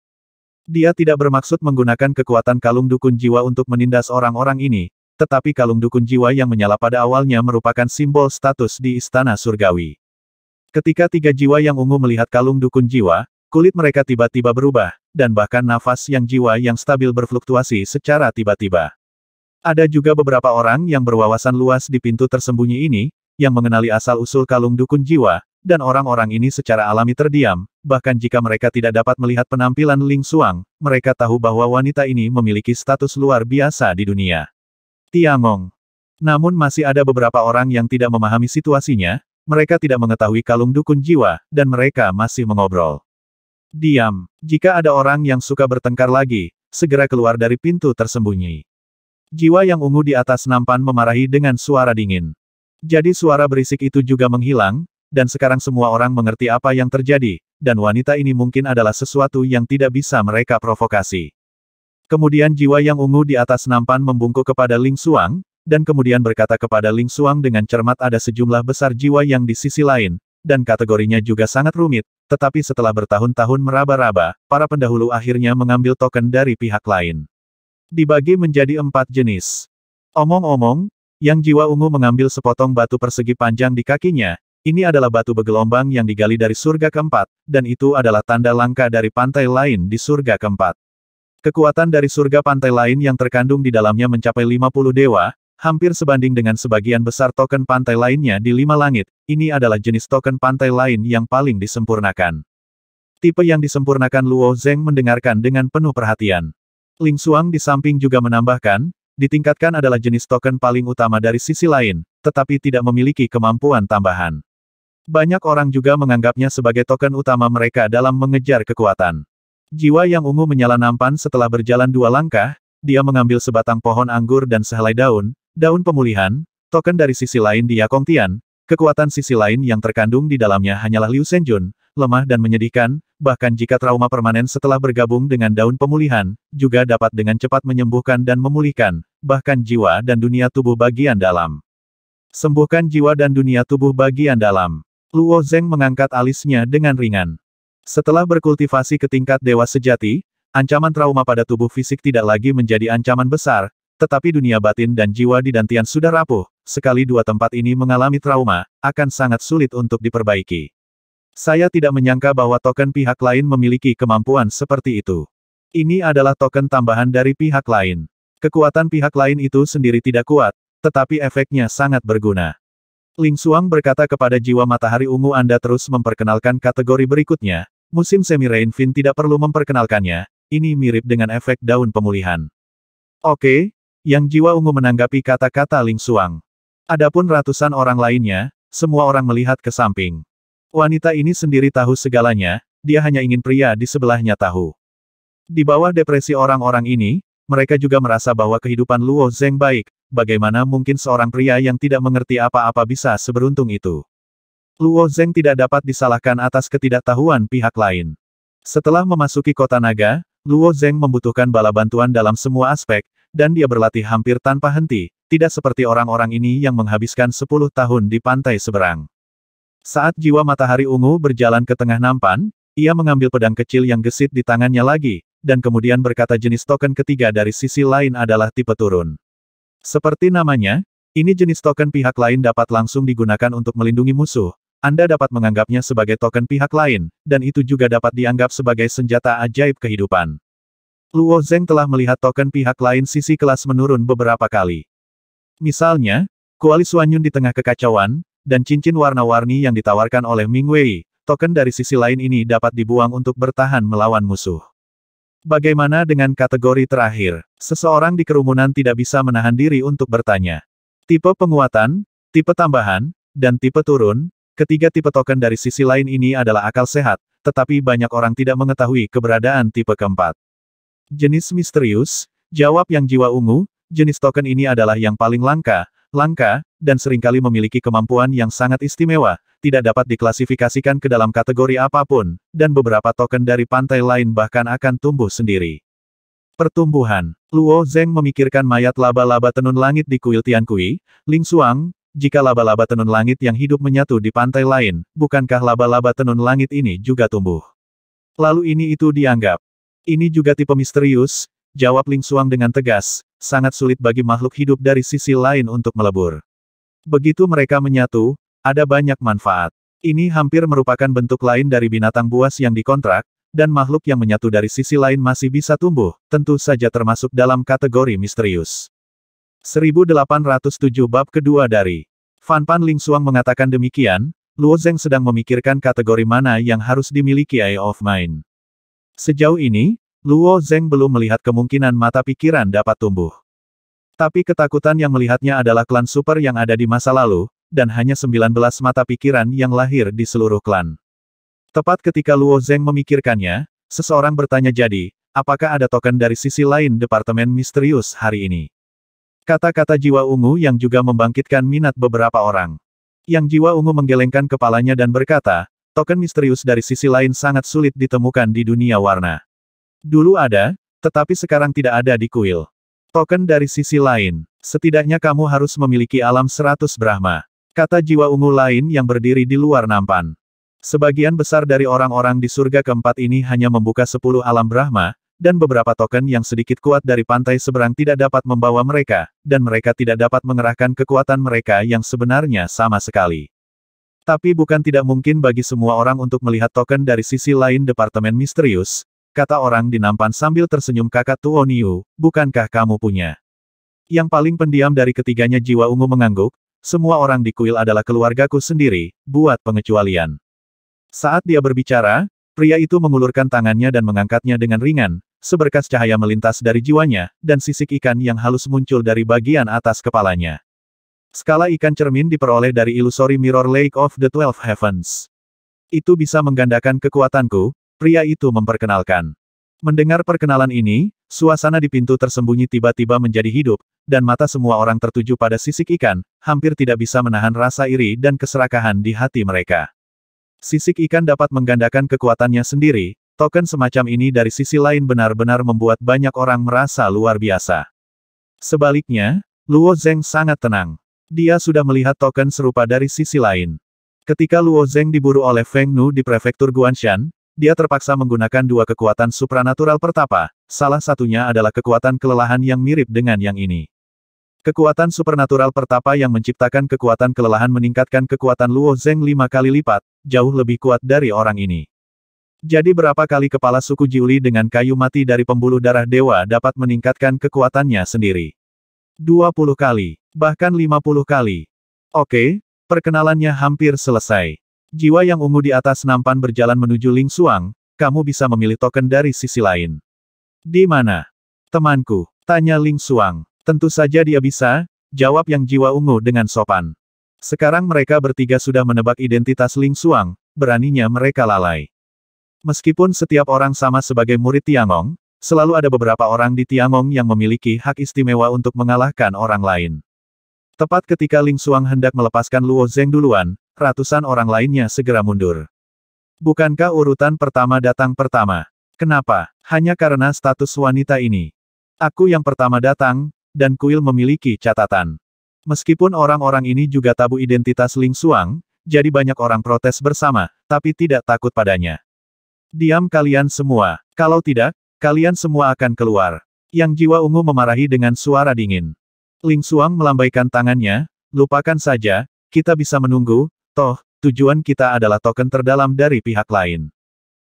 A: Dia tidak bermaksud menggunakan kekuatan kalung dukun jiwa untuk menindas orang-orang ini, tetapi kalung dukun jiwa yang menyala pada awalnya merupakan simbol status di Istana Surgawi. Ketika tiga jiwa yang ungu melihat kalung dukun jiwa, kulit mereka tiba-tiba berubah, dan bahkan nafas yang jiwa yang stabil berfluktuasi secara tiba-tiba. Ada juga beberapa orang yang berwawasan luas di pintu tersembunyi ini, yang mengenali asal-usul kalung dukun jiwa, dan orang-orang ini secara alami terdiam, bahkan jika mereka tidak dapat melihat penampilan Ling Xuang, mereka tahu bahwa wanita ini memiliki status luar biasa di dunia. Tiangong. Namun masih ada beberapa orang yang tidak memahami situasinya, mereka tidak mengetahui kalung dukun jiwa, dan mereka masih mengobrol. Diam. Jika ada orang yang suka bertengkar lagi, segera keluar dari pintu tersembunyi. Jiwa yang ungu di atas nampan memarahi dengan suara dingin. Jadi suara berisik itu juga menghilang, dan sekarang semua orang mengerti apa yang terjadi, dan wanita ini mungkin adalah sesuatu yang tidak bisa mereka provokasi. Kemudian jiwa yang ungu di atas nampan membungkuk kepada Ling Xuang, dan kemudian berkata kepada Ling Xuang dengan cermat ada sejumlah besar jiwa yang di sisi lain, dan kategorinya juga sangat rumit, tetapi setelah bertahun-tahun meraba-raba, para pendahulu akhirnya mengambil token dari pihak lain. Dibagi menjadi 4 jenis. Omong-omong, yang jiwa ungu mengambil sepotong batu persegi panjang di kakinya, ini adalah batu bergelombang yang digali dari surga keempat, dan itu adalah tanda langka dari pantai lain di surga keempat. Kekuatan dari surga pantai lain yang terkandung di dalamnya mencapai 50 dewa, hampir sebanding dengan sebagian besar token pantai lainnya di 5 langit, ini adalah jenis token pantai lain yang paling disempurnakan. Tipe yang disempurnakan Luo Zeng mendengarkan dengan penuh perhatian. Ling Xuang di samping juga menambahkan, ditingkatkan adalah jenis token paling utama dari sisi lain, tetapi tidak memiliki kemampuan tambahan. Banyak orang juga menganggapnya sebagai token utama mereka dalam mengejar kekuatan. Jiwa yang ungu menyala nampan setelah berjalan 2 langkah, dia mengambil sebatang pohon anggur dan sehelai daun pemulihan, token dari sisi lain di Yakong Tian, kekuatan sisi lain yang terkandung di dalamnya hanyalah Liu Shenjun, lemah dan menyedihkan, bahkan jika trauma permanen setelah bergabung dengan daun pemulihan, juga dapat dengan cepat menyembuhkan dan memulihkan, bahkan jiwa dan dunia tubuh bagian dalam. Sembuhkan jiwa dan dunia tubuh bagian dalam. Luo Zeng mengangkat alisnya dengan ringan. Setelah berkultivasi ke tingkat dewa sejati, ancaman trauma pada tubuh fisik tidak lagi menjadi ancaman besar, tetapi dunia batin dan jiwa di Dantian sudah rapuh, sekali 2 tempat ini mengalami trauma, akan sangat sulit untuk diperbaiki. Saya tidak menyangka bahwa token pihak lain memiliki kemampuan seperti itu. Ini adalah token tambahan dari pihak lain. Kekuatan pihak lain itu sendiri tidak kuat, tetapi efeknya sangat berguna. Ling Xuang berkata kepada jiwa matahari ungu Anda terus memperkenalkan kategori berikutnya, musim semi Rainfin tidak perlu memperkenalkannya, ini mirip dengan efek daun pemulihan. Oke, yang jiwa ungu menanggapi kata-kata Ling Xuang. Adapun ratusan orang lainnya, semua orang melihat ke samping. Wanita ini sendiri tahu segalanya, dia hanya ingin pria di sebelahnya tahu. Di bawah depresi orang-orang ini, mereka juga merasa bahwa kehidupan Luo Zeng baik. Bagaimana mungkin seorang pria yang tidak mengerti apa-apa bisa seberuntung itu? Luo Zeng tidak dapat disalahkan atas ketidaktahuan pihak lain. Setelah memasuki kota naga, Luo Zeng membutuhkan bala bantuan dalam semua aspek, dan dia berlatih hampir tanpa henti, tidak seperti orang-orang ini yang menghabiskan 10 tahun di pantai seberang. Saat jiwa matahari ungu berjalan ke tengah nampan, ia mengambil pedang kecil yang gesit di tangannya lagi, dan kemudian berkata jenis token ketiga dari sisi lain adalah tipe turun. Seperti namanya, ini jenis token pihak lain dapat langsung digunakan untuk melindungi musuh. Anda dapat menganggapnya sebagai token pihak lain, dan itu juga dapat dianggap sebagai senjata ajaib kehidupan. Luo Zeng telah melihat token pihak lain sisi kelas menurun beberapa kali. Misalnya, kuali Suanyun di tengah kekacauan, dan cincin warna-warni yang ditawarkan oleh Ming Wei, token dari sisi lain ini dapat dibuang untuk bertahan melawan musuh. Bagaimana dengan kategori terakhir? Seseorang di kerumunan tidak bisa menahan diri untuk bertanya. Tipe penguatan, tipe tambahan, dan tipe turun, ketiga tipe token dari sisi lain ini adalah akal sehat, tetapi banyak orang tidak mengetahui keberadaan tipe keempat. Jenis misterius, jawab Yang Jiwa Ungu, jenis token ini adalah yang paling langka, dan seringkali memiliki kemampuan yang sangat istimewa, tidak dapat diklasifikasikan ke dalam kategori apapun, dan beberapa token dari pantai lain bahkan akan tumbuh sendiri. Pertumbuhan. Luo Zeng memikirkan mayat laba-laba tenun langit di kuil Tiankui, Ling Xuang, jika laba-laba tenun langit yang hidup menyatu di pantai lain, bukankah laba-laba tenun langit ini juga tumbuh? Lalu ini itu dianggap. Ini juga tipe misterius, jawab Ling Xuang dengan tegas, sangat sulit bagi makhluk hidup dari sisi lain untuk melebur. Begitu mereka menyatu, ada banyak manfaat. Ini hampir merupakan bentuk lain dari binatang buas yang dikontrak, dan makhluk yang menyatu dari sisi lain masih bisa tumbuh, tentu saja termasuk dalam kategori misterius. 1807 bab kedua dari Fan Pan. Ling Xuang mengatakan demikian, Luo Zeng sedang memikirkan kategori mana yang harus dimiliki Eye of Mind. Sejauh ini, Luo Zeng belum melihat kemungkinan mata pikiran dapat tumbuh. Tapi ketakutan yang melihatnya adalah klan super yang ada di masa lalu, dan hanya 19 mata pikiran yang lahir di seluruh klan. Tepat ketika Luo Zeng memikirkannya, seseorang bertanya jadi, apakah ada token dari sisi lain Departemen Misterius hari ini? Kata-kata Jiwa Ungu yang juga membangkitkan minat beberapa orang. Yang Jiwa Ungu menggelengkan kepalanya dan berkata, token misterius dari sisi lain sangat sulit ditemukan di dunia warna. Dulu ada, tetapi sekarang tidak ada di kuil. Token dari sisi lain, setidaknya kamu harus memiliki alam 100 Brahma. Kata Jiwa Ungu lain yang berdiri di luar nampan. Sebagian besar dari orang-orang di surga keempat ini hanya membuka 10 alam Brahma, dan beberapa token yang sedikit kuat dari pantai seberang tidak dapat membawa mereka, dan mereka tidak dapat mengerahkan kekuatan mereka yang sebenarnya sama sekali. Tapi bukan tidak mungkin bagi semua orang untuk melihat token dari sisi lain Departemen Misterius, kata orang di nampan sambil tersenyum. Kakak Tuo Niu, bukankah kamu punya? Yang paling pendiam dari ketiganya Jiwa Ungu mengangguk, semua orang di kuil adalah keluargaku sendiri, buat pengecualian. Saat dia berbicara, pria itu mengulurkan tangannya dan mengangkatnya dengan ringan, seberkas cahaya melintas dari jiwanya, dan sisik ikan yang halus muncul dari bagian atas kepalanya. Skala ikan cermin diperoleh dari Illusory Mirror Lake of the 12 Heavens. Itu bisa menggandakan kekuatanku, pria itu memperkenalkan. Mendengar perkenalan ini, suasana di pintu tersembunyi tiba-tiba menjadi hidup, dan mata semua orang tertuju pada sisik ikan, hampir tidak bisa menahan rasa iri dan keserakahan di hati mereka. Sisik ikan dapat menggandakan kekuatannya sendiri, token semacam ini dari sisi lain benar-benar membuat banyak orang merasa luar biasa. Sebaliknya, Luo Zeng sangat tenang. Dia sudah melihat token serupa dari sisi lain. Ketika Luo Zeng diburu oleh Feng Nu di prefektur Guanshan, dia terpaksa menggunakan dua kekuatan supranatural pertapa, salah satunya adalah kekuatan kelelahan yang mirip dengan yang ini. Kekuatan supernatural pertapa yang menciptakan kekuatan kelelahan meningkatkan kekuatan Luo Zeng 5 kali lipat, jauh lebih kuat dari orang ini. Jadi berapa kali kepala suku Jiuli dengan kayu mati dari pembuluh darah dewa dapat meningkatkan kekuatannya sendiri? 20 kali, bahkan 50 kali. Oke, perkenalannya hampir selesai. Jiwa yang ungu di atas nampan berjalan menuju Ling Xuang, kamu bisa memilih token dari sisi lain. Di mana? Temanku, tanya Ling Xuang. Tentu saja dia bisa, jawab Yang Jiwa Ungu dengan sopan. Sekarang mereka bertiga sudah menebak identitas Ling Xuang, beraninya mereka lalai. Meskipun setiap orang sama sebagai murid Tiangong, selalu ada beberapa orang di Tiangong yang memiliki hak istimewa untuk mengalahkan orang lain. Tepat ketika Ling Xuang hendak melepaskan Luo Zeng duluan, ratusan orang lainnya segera mundur. Bukankah urutan pertama datang pertama? Kenapa? Hanya karena status wanita ini. Aku yang pertama datang, dan kuil memiliki catatan. Meskipun orang-orang ini juga tabu identitas Ling Xuang, jadi banyak orang protes bersama, tapi tidak takut padanya. Diam kalian semua, kalau tidak, kalian semua akan keluar. Yang Jiwa Ungu memarahi dengan suara dingin. Ling Xuang melambaikan tangannya, lupakan saja, kita bisa menunggu, toh, tujuan kita adalah token terdalam dari pihak lain.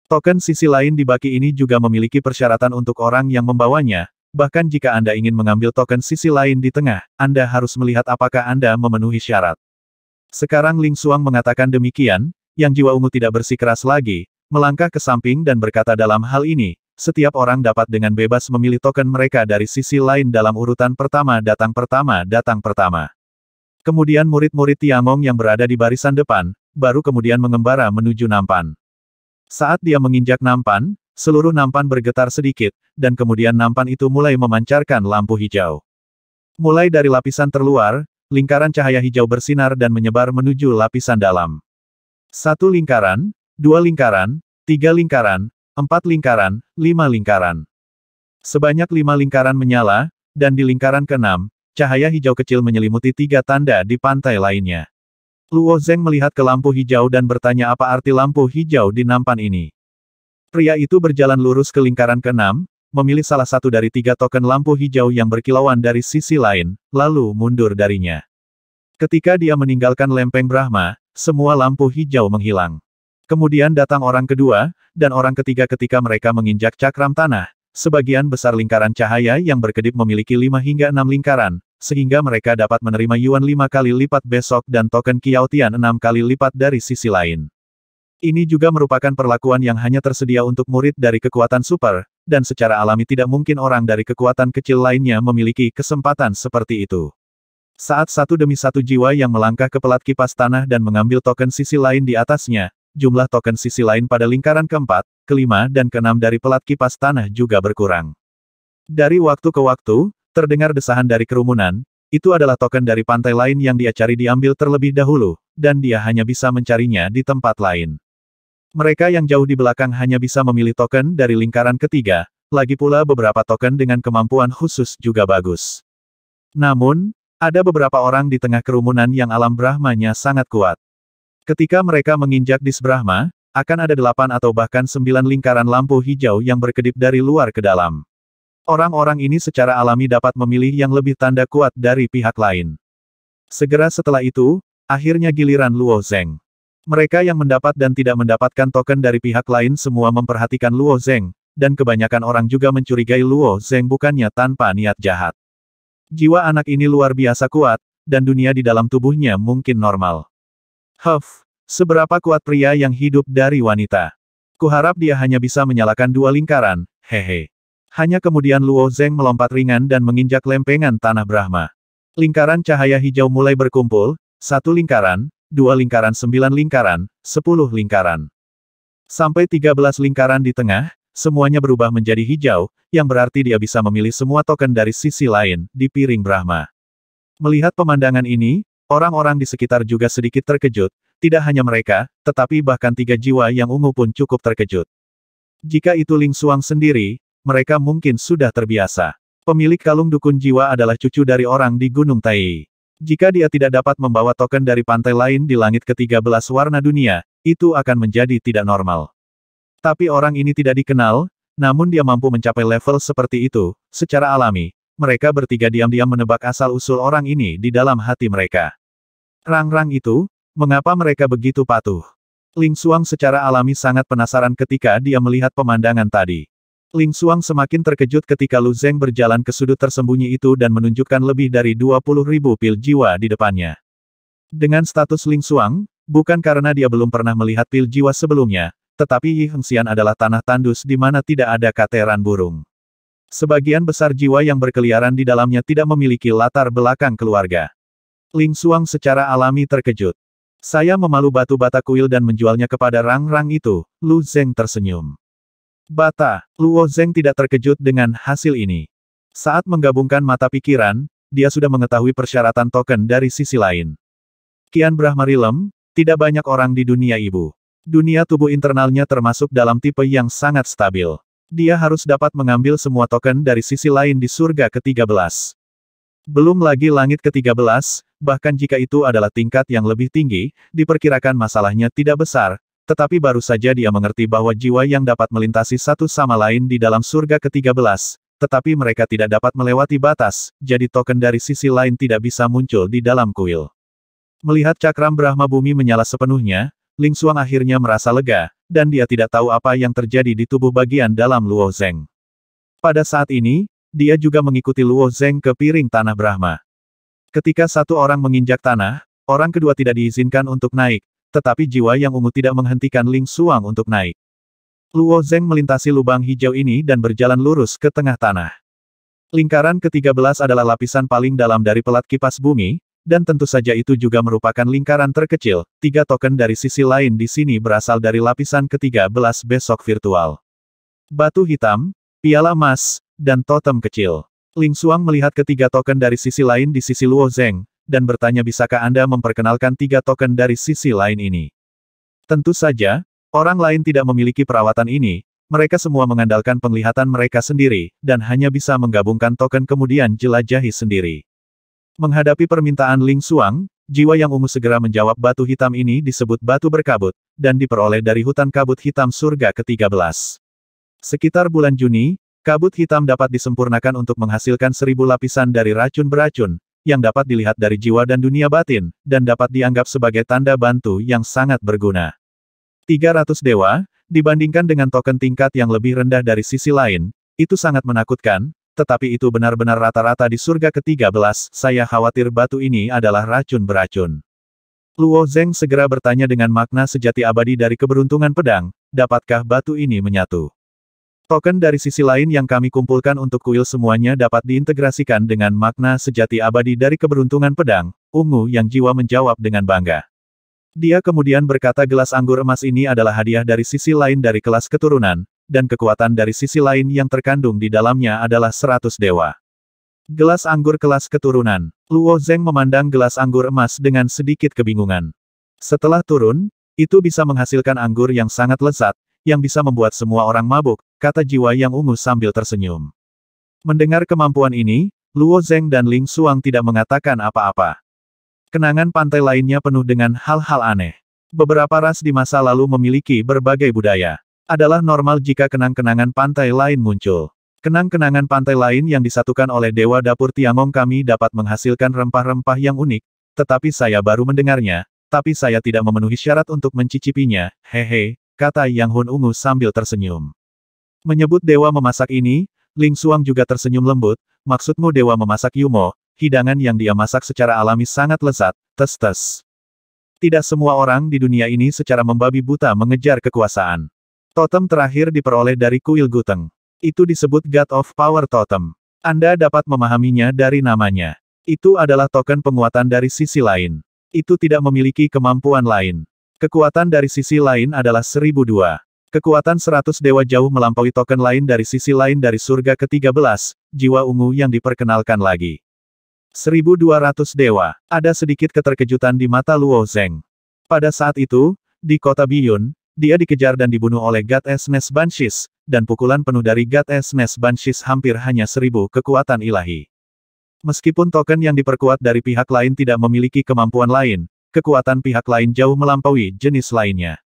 A: Token sisi lain di baki ini juga memiliki persyaratan untuk orang yang membawanya, bahkan jika Anda ingin mengambil token sisi lain di tengah, Anda harus melihat apakah Anda memenuhi syarat. Sekarang Ling Xuang mengatakan demikian, yang jiwa ungu tidak bersikeras lagi, melangkah ke samping dan berkata dalam hal ini, setiap orang dapat dengan bebas memilih token mereka dari sisi lain dalam urutan pertama datang pertama. Kemudian murid-murid Tiangong yang berada di barisan depan, baru kemudian mengembara menuju nampan. Saat dia menginjak nampan, seluruh nampan bergetar sedikit, dan kemudian nampan itu mulai memancarkan lampu hijau. Mulai dari lapisan terluar, lingkaran cahaya hijau bersinar dan menyebar menuju lapisan dalam. 1 lingkaran, 2 lingkaran, 3 lingkaran, 4 lingkaran, 5 lingkaran. Sebanyak 5 lingkaran menyala, dan di lingkaran ke-6, cahaya hijau kecil menyelimuti 3 tanda di pantai lainnya. Luo Zeng melihat ke lampu hijau dan bertanya apa arti lampu hijau di nampan ini. Pria itu berjalan lurus ke lingkaran ke-6, memilih salah satu dari 3 token lampu hijau yang berkilauan dari sisi lain, lalu mundur darinya. Ketika dia meninggalkan lempeng Brahma, semua lampu hijau menghilang. Kemudian datang orang kedua, dan orang ketiga ketika mereka menginjak cakram tanah, sebagian besar lingkaran cahaya yang berkedip memiliki 5 hingga 6 lingkaran, sehingga mereka dapat menerima yuan 5 kali lipat besok dan token Kiao Tian 6 kali lipat dari sisi lain. Ini juga merupakan perlakuan yang hanya tersedia untuk murid dari kekuatan super, dan secara alami tidak mungkin orang dari kekuatan kecil lainnya memiliki kesempatan seperti itu. Saat satu demi satu jiwa yang melangkah ke pelat kipas tanah dan mengambil token sisi lain di atasnya, jumlah token sisi lain pada lingkaran keempat, kelima dan keenam dari pelat kipas tanah juga berkurang. Dari waktu ke waktu, terdengar desahan dari kerumunan, itu adalah token dari pantai lain yang dia cari diambil terlebih dahulu, dan dia hanya bisa mencarinya di tempat lain. Mereka yang jauh di belakang hanya bisa memilih token dari lingkaran ketiga, lagi pula beberapa token dengan kemampuan khusus juga bagus. Namun, ada beberapa orang di tengah kerumunan yang alam Brahmanya sangat kuat. Ketika mereka menginjak dis Brahma, akan ada 8 atau bahkan 9 lingkaran lampu hijau yang berkedip dari luar ke dalam. Orang-orang ini secara alami dapat memilih yang lebih tanda kuat dari pihak lain. Segera setelah itu, akhirnya giliran Luo Zeng. Mereka yang mendapat dan tidak mendapatkan token dari pihak lain semua memperhatikan Luo Zeng, dan kebanyakan orang juga mencurigai Luo Zeng bukannya tanpa niat jahat. Jiwa anak ini luar biasa kuat, dan dunia di dalam tubuhnya mungkin normal. Seberapa kuat pria yang hidup dari wanita? Kuharap dia hanya bisa menyalakan 2 lingkaran, hehe. Hanya kemudian Luo Zeng melompat ringan dan menginjak lempengan tanah Brahma. Lingkaran cahaya hijau mulai berkumpul, 1 lingkaran, 2 lingkaran 9 lingkaran, 10 lingkaran. Sampai 13 lingkaran di tengah, semuanya berubah menjadi hijau, yang berarti dia bisa memilih semua token dari sisi lain, di piring Brahma. Melihat pemandangan ini, orang-orang di sekitar juga sedikit terkejut, tidak hanya mereka, tetapi bahkan 3 jiwa yang ungu pun cukup terkejut. Jika itu Ling Xuang sendiri, mereka mungkin sudah terbiasa. Pemilik kalung dukun jiwa adalah cucu dari orang di Gunung Tai. Jika dia tidak dapat membawa token dari pantai lain di langit ke-13 warna dunia, itu akan menjadi tidak normal. Tapi orang ini tidak dikenal, namun dia mampu mencapai level seperti itu, secara alami. Mereka bertiga diam-diam menebak asal-usul orang ini di dalam hati mereka. Rang-rang itu, mengapa mereka begitu patuh? Ling Xuang secara alami sangat penasaran ketika dia melihat pemandangan tadi. Ling Xuang semakin terkejut ketika Lu Zeng berjalan ke sudut tersembunyi itu dan menunjukkan lebih dari 20.000 pil jiwa di depannya. Dengan status Ling Xuang, bukan karena dia belum pernah melihat pil jiwa sebelumnya, tetapi Yi Hengxian adalah tanah tandus di mana tidak ada kateran burung. Sebagian besar jiwa yang berkeliaran di dalamnya tidak memiliki latar belakang keluarga. Ling Xuang secara alami terkejut. Saya memalu batu bata kuil dan menjualnya kepada rang-rang itu, Lu Zeng tersenyum. Bata, Luo Zeng tidak terkejut dengan hasil ini. Saat menggabungkan mata pikiran, dia sudah mengetahui persyaratan token dari sisi lain. Kian Brahma Realm, tidak banyak orang di dunia ibu. Dunia tubuh internalnya termasuk dalam tipe yang sangat stabil. Dia harus dapat mengambil semua token dari sisi lain di surga ke-13. Belum lagi langit ke-13, bahkan jika itu adalah tingkat yang lebih tinggi, diperkirakan masalahnya tidak besar, tetapi baru saja dia mengerti bahwa jiwa yang dapat melintasi satu sama lain di dalam surga ke-13, tetapi mereka tidak dapat melewati batas, jadi token dari sisi lain tidak bisa muncul di dalam kuil. Melihat cakram Brahma Bumi menyala sepenuhnya, Ling Xuang akhirnya merasa lega, dan dia tidak tahu apa yang terjadi di tubuh bagian dalam Luo Zeng. Pada saat ini, dia juga mengikuti Luo Zeng ke piring tanah Brahma. Ketika satu orang menginjak tanah, orang kedua tidak diizinkan untuk naik, tetapi jiwa yang ungu tidak menghentikan Ling Xuang untuk naik. Luo Zeng melintasi lubang hijau ini dan berjalan lurus ke tengah tanah. Lingkaran ke-13 adalah lapisan paling dalam dari pelat kipas bumi, dan tentu saja itu juga merupakan lingkaran terkecil. 3 token dari sisi lain di sini berasal dari lapisan ke-13 besok virtual. Batu hitam, piala emas, dan totem kecil. Ling Xuang melihat ketiga token dari sisi lain di sisi Luo Zeng, dan bertanya bisakah Anda memperkenalkan 3 token dari sisi lain ini. Tentu saja, orang lain tidak memiliki perawatan ini, mereka semua mengandalkan penglihatan mereka sendiri, dan hanya bisa menggabungkan token kemudian jelajahi sendiri. Menghadapi permintaan Ling Xuang, jiwa yang ungu segera menjawab batu hitam ini disebut batu berkabut, dan diperoleh dari hutan kabut hitam surga ke-13. Sekitar bulan Juni, kabut hitam dapat disempurnakan untuk menghasilkan 1000 lapisan dari racun beracun, yang dapat dilihat dari jiwa dan dunia batin, dan dapat dianggap sebagai tanda bantu yang sangat berguna. 300 dewa, dibandingkan dengan token tingkat yang lebih rendah dari sisi lain, itu sangat menakutkan. Tetapi itu benar-benar rata-rata di surga ke-13, saya khawatir batu ini adalah racun beracun. Luo Zeng segera bertanya dengan makna sejati abadi dari keberuntungan pedang, dapatkah batu ini menyatu? Token dari sisi lain yang kami kumpulkan untuk kuil semuanya dapat diintegrasikan dengan makna sejati abadi dari keberuntungan pedang, ungu yang jiwa menjawab dengan bangga. Dia kemudian berkata gelas anggur emas ini adalah hadiah dari sisi lain dari kelas keturunan, dan kekuatan dari sisi lain yang terkandung di dalamnya adalah 100 dewa. Gelas anggur kelas keturunan. Luo Zeng memandang gelas anggur emas dengan sedikit kebingungan. Setelah turun, itu bisa menghasilkan anggur yang sangat lezat, yang bisa membuat semua orang mabuk, kata jiwa yang ungu sambil tersenyum. Mendengar kemampuan ini, Luo Zeng dan Ling Xuang tidak mengatakan apa-apa. Kenangan pantai lainnya penuh dengan hal-hal aneh. Beberapa ras di masa lalu memiliki berbagai budaya. Adalah normal jika kenang-kenangan pantai lain muncul. Kenang-kenangan pantai lain yang disatukan oleh Dewa Dapur Tiangong kami dapat menghasilkan rempah-rempah yang unik, tetapi saya baru mendengarnya, tapi saya tidak memenuhi syarat untuk mencicipinya, hehe, kata Yang Hun ungu sambil tersenyum. Menyebut dewa memasak ini, Ling Xuang juga tersenyum lembut, maksudmu dewa memasak Yumo, hidangan yang dia masak secara alami sangat lezat, tes-tes. Tidak semua orang di dunia ini secara membabi buta mengejar kekuasaan. Totem terakhir diperoleh dari kuil Guteng. Itu disebut God of Power Totem. Anda dapat memahaminya dari namanya. Itu adalah token penguatan dari sisi lain. Itu tidak memiliki kemampuan lain. Kekuatan dari sisi lain adalah 1002. Kekuatan 100 dewa jauh melampaui token lain dari sisi lain dari surga ke-13, jiwa ungu yang diperkenalkan lagi. 1200 dewa. Ada sedikit keterkejutan di mata Luo Zeng. Pada saat itu, di kota Biyun, dia dikejar dan dibunuh oleh Goddess Nest Banshees, dan pukulan penuh dari Goddess Nest Banshees hampir hanya 1000 kekuatan ilahi. Meskipun token yang diperkuat dari pihak lain tidak memiliki kemampuan lain, kekuatan pihak lain jauh melampaui jenis lainnya.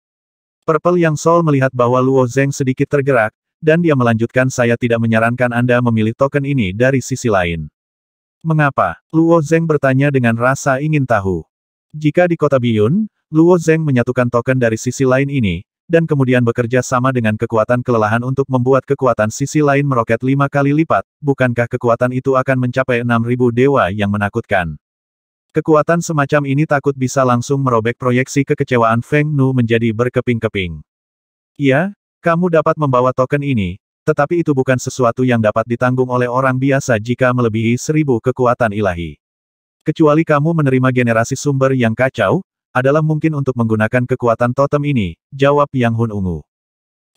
A: Purple Yang Soul melihat bahwa Luo Zeng sedikit tergerak, dan dia melanjutkan saya tidak menyarankan Anda memilih token ini dari sisi lain. Mengapa? Luo Zeng bertanya dengan rasa ingin tahu. Jika di kota Biyun, Luo Zeng menyatukan token dari sisi lain ini, dan kemudian bekerja sama dengan kekuatan kelelahan untuk membuat kekuatan sisi lain meroket 5 kali lipat, bukankah kekuatan itu akan mencapai 6000 dewa yang menakutkan? Kekuatan semacam ini takut bisa langsung merobek proyeksi kekecewaan Feng Nu menjadi berkeping-keping. Ya, kamu dapat membawa token ini, tetapi itu bukan sesuatu yang dapat ditanggung oleh orang biasa jika melebihi 1000 kekuatan ilahi. Kecuali kamu menerima generasi sumber yang kacau, adalah mungkin untuk menggunakan kekuatan totem ini, jawab Yang Hun ungu.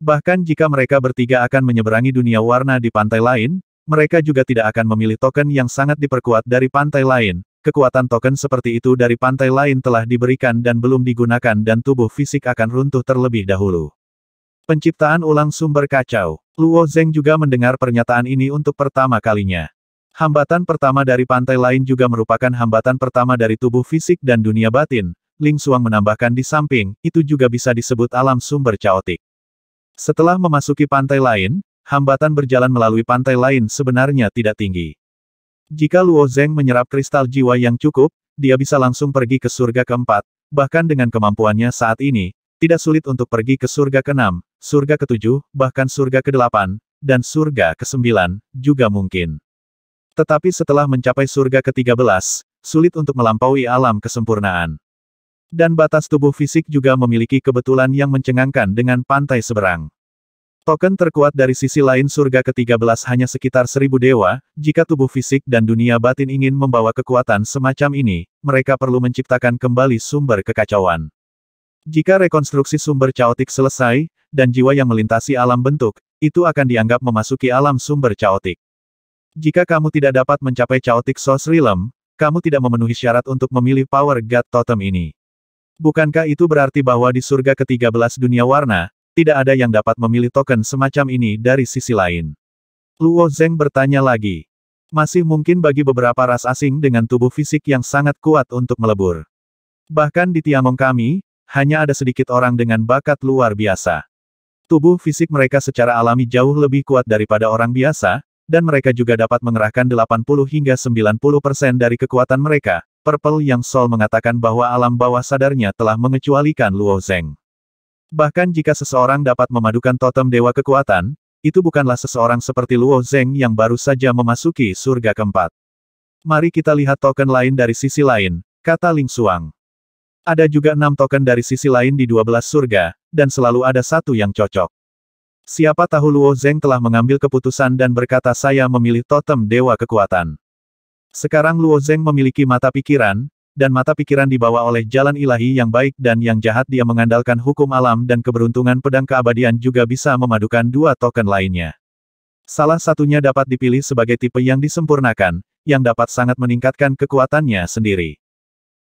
A: Bahkan jika mereka bertiga akan menyeberangi dunia warna di pantai lain, mereka juga tidak akan memilih token yang sangat diperkuat dari pantai lain. Kekuatan token seperti itu dari pantai lain telah diberikan dan belum digunakan dan tubuh fisik akan runtuh terlebih dahulu. Penciptaan ulang sumber kacau. Luo Zeng juga mendengar pernyataan ini untuk pertama kalinya. Hambatan pertama dari pantai lain juga merupakan hambatan pertama dari tubuh fisik dan dunia batin. Ling Xuang menambahkan di samping, itu juga bisa disebut alam sumber caotik. Setelah memasuki pantai lain, hambatan berjalan melalui pantai lain sebenarnya tidak tinggi. Jika Luo Zeng menyerap kristal jiwa yang cukup, dia bisa langsung pergi ke surga keempat, bahkan dengan kemampuannya saat ini, tidak sulit untuk pergi ke surga keenam, surga ketujuh, bahkan surga kedelapan, dan surga kesembilan, juga mungkin. Tetapi setelah mencapai surga ke-13, sulit untuk melampaui alam kesempurnaan. Dan batas tubuh fisik juga memiliki kebetulan yang mencengangkan dengan pantai seberang. Token terkuat dari sisi lain surga ke-13 hanya sekitar 1000 dewa, jika tubuh fisik dan dunia batin ingin membawa kekuatan semacam ini, mereka perlu menciptakan kembali sumber kekacauan. Jika rekonstruksi sumber chaotik selesai, dan jiwa yang melintasi alam bentuk, itu akan dianggap memasuki alam sumber chaotik. Jika kamu tidak dapat mencapai chaotic source realm, kamu tidak memenuhi syarat untuk memilih power god totem ini. Bukankah itu berarti bahwa di surga ke-13 dunia warna, tidak ada yang dapat memilih token semacam ini dari sisi lain? Luo Zeng bertanya lagi. Masih mungkin bagi beberapa ras asing dengan tubuh fisik yang sangat kuat untuk melebur. Bahkan di Tiangong kami, hanya ada sedikit orang dengan bakat luar biasa. Tubuh fisik mereka secara alami jauh lebih kuat daripada orang biasa, dan mereka juga dapat mengerahkan 80 hingga 90% dari kekuatan mereka. Purple Yang Soul mengatakan bahwa alam bawah sadarnya telah mengecualikan Luo Zeng. Bahkan jika seseorang dapat memadukan totem dewa kekuatan, itu bukanlah seseorang seperti Luo Zeng yang baru saja memasuki surga keempat. Mari kita lihat token lain dari sisi lain, kata Ling Xuang. Ada juga 6 token dari sisi lain di 12 surga, dan selalu ada satu yang cocok. Siapa tahu Luo Zeng telah mengambil keputusan dan berkata saya memilih totem dewa kekuatan. Sekarang Luo Zeng memiliki mata pikiran, dan mata pikiran dibawa oleh jalan ilahi yang baik dan yang jahat dia mengandalkan hukum alam dan keberuntungan pedang keabadian juga bisa memadukan 2 token lainnya. Salah satunya dapat dipilih sebagai tipe yang disempurnakan, yang dapat sangat meningkatkan kekuatannya sendiri.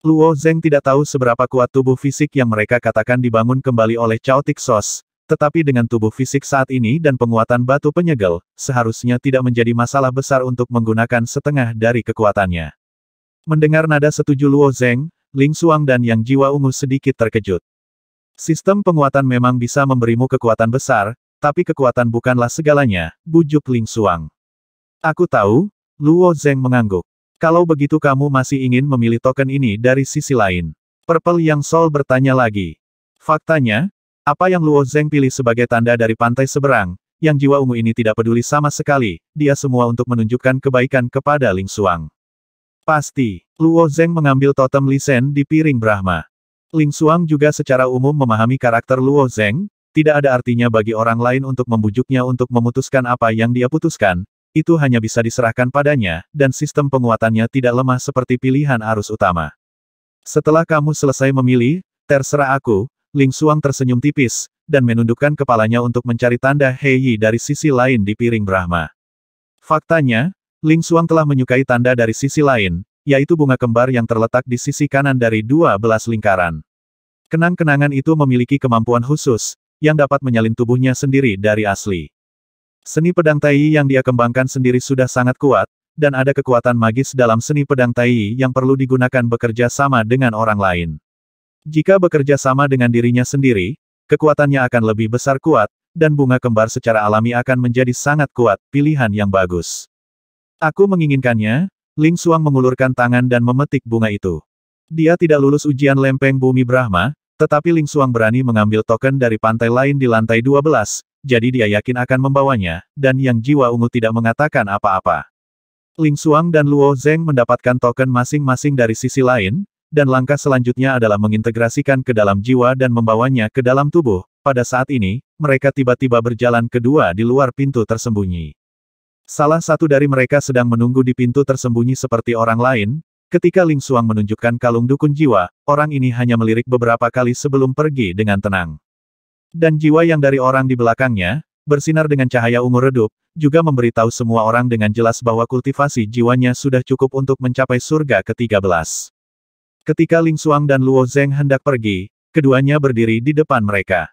A: Luo Zeng tidak tahu seberapa kuat tubuh fisik yang mereka katakan dibangun kembali oleh Chaotic Source, tetapi dengan tubuh fisik saat ini dan penguatan batu penyegel, seharusnya tidak menjadi masalah besar untuk menggunakan setengah dari kekuatannya. Mendengar nada setuju Luo Zeng, Ling Xuang dan Yang Jiwa Ungu sedikit terkejut. Sistem penguatan memang bisa memberimu kekuatan besar, tapi kekuatan bukanlah segalanya, bujuk Ling Xuang. Aku tahu, Luo Zeng mengangguk. Kalau begitu kamu masih ingin memilih token ini dari sisi lain. Purple Yang Soul bertanya lagi. Faktanya, apa yang Luo Zeng pilih sebagai tanda dari pantai seberang, yang jiwa ungu ini tidak peduli sama sekali, dia semua untuk menunjukkan kebaikan kepada Ling Xuang. Pasti, Luo Zeng mengambil totem Lisen di piring Brahma. Ling Xuang juga secara umum memahami karakter Luo Zeng, tidak ada artinya bagi orang lain untuk membujuknya untuk memutuskan apa yang dia putuskan. Itu hanya bisa diserahkan padanya, dan sistem penguatannya tidak lemah seperti pilihan arus utama. Setelah kamu selesai memilih, terserah aku, Ling Xuang tersenyum tipis, dan menundukkan kepalanya untuk mencari tanda Hei Yi dari sisi lain di piring Brahma. Faktanya, Ling Xuang telah menyukai tanda dari sisi lain, yaitu bunga kembar yang terletak di sisi kanan dari 12 lingkaran. Kenang-kenangan itu memiliki kemampuan khusus, yang dapat menyalin tubuhnya sendiri dari asli. Seni pedang Tai yang dia kembangkan sendiri sudah sangat kuat, dan ada kekuatan magis dalam seni pedang Tai yang perlu digunakan bekerja sama dengan orang lain. Jika bekerja sama dengan dirinya sendiri, kekuatannya akan lebih besar kuat, dan bunga kembar secara alami akan menjadi sangat kuat, pilihan yang bagus. Aku menginginkannya. Ling Xuang mengulurkan tangan dan memetik bunga itu. Dia tidak lulus ujian lempeng bumi Brahma, tetapi Ling Xuang berani mengambil token dari pantai lain di lantai 12, jadi dia yakin akan membawanya, dan Yang Jiwa Ungu tidak mengatakan apa-apa. Ling Xuang dan Luo Zeng mendapatkan token masing-masing dari sisi lain, dan langkah selanjutnya adalah mengintegrasikan ke dalam jiwa dan membawanya ke dalam tubuh. Pada saat ini, mereka tiba-tiba berjalan kedua di luar pintu tersembunyi. Salah satu dari mereka sedang menunggu di pintu tersembunyi seperti orang lain. Ketika Ling Xuang menunjukkan kalung dukun jiwa, orang ini hanya melirik beberapa kali sebelum pergi dengan tenang. Dan jiwa yang dari orang di belakangnya, bersinar dengan cahaya ungu redup, juga memberitahu semua orang dengan jelas bahwa kultivasi jiwanya sudah cukup untuk mencapai surga ke-13. Ketika Ling Xuang dan Luo Zeng hendak pergi, keduanya berdiri di depan mereka.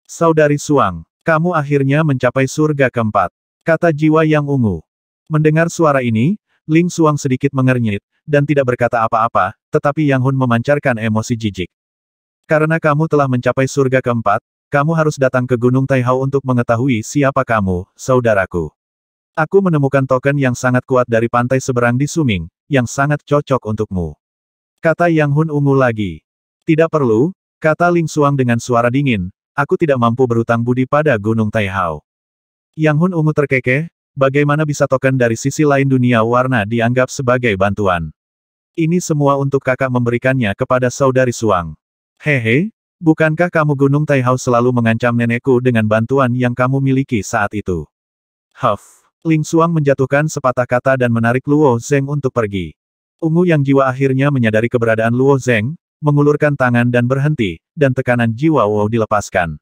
A: Saudari Xuang, kamu akhirnya mencapai surga keempat, kata jiwa yang ungu. Mendengar suara ini, Ling Xuang sedikit mengernyit, dan tidak berkata apa-apa, tetapi Yang Hun memancarkan emosi jijik. Karena kamu telah mencapai surga keempat, kamu harus datang ke Gunung Taihao untuk mengetahui siapa kamu, saudaraku. Aku menemukan token yang sangat kuat dari pantai seberang di Suming, yang sangat cocok untukmu. Kata Yang Hun ungu lagi. Tidak perlu, kata Ling Xuang dengan suara dingin, aku tidak mampu berutang budi pada Gunung Taihao. Yang Hun ungu terkekeh, bagaimana bisa token dari sisi lain dunia warna dianggap sebagai bantuan? Ini semua untuk kakak memberikannya kepada saudari Xuang. Hehe, bukankah kamu Gunung Taihao selalu mengancam nenekku dengan bantuan yang kamu miliki saat itu? Huff. Ling Xuang menjatuhkan sepatah kata dan menarik Luo Zeng untuk pergi. Ungu yang jiwa akhirnya menyadari keberadaan Luo Zeng, mengulurkan tangan dan berhenti, dan tekanan jiwa Wow dilepaskan.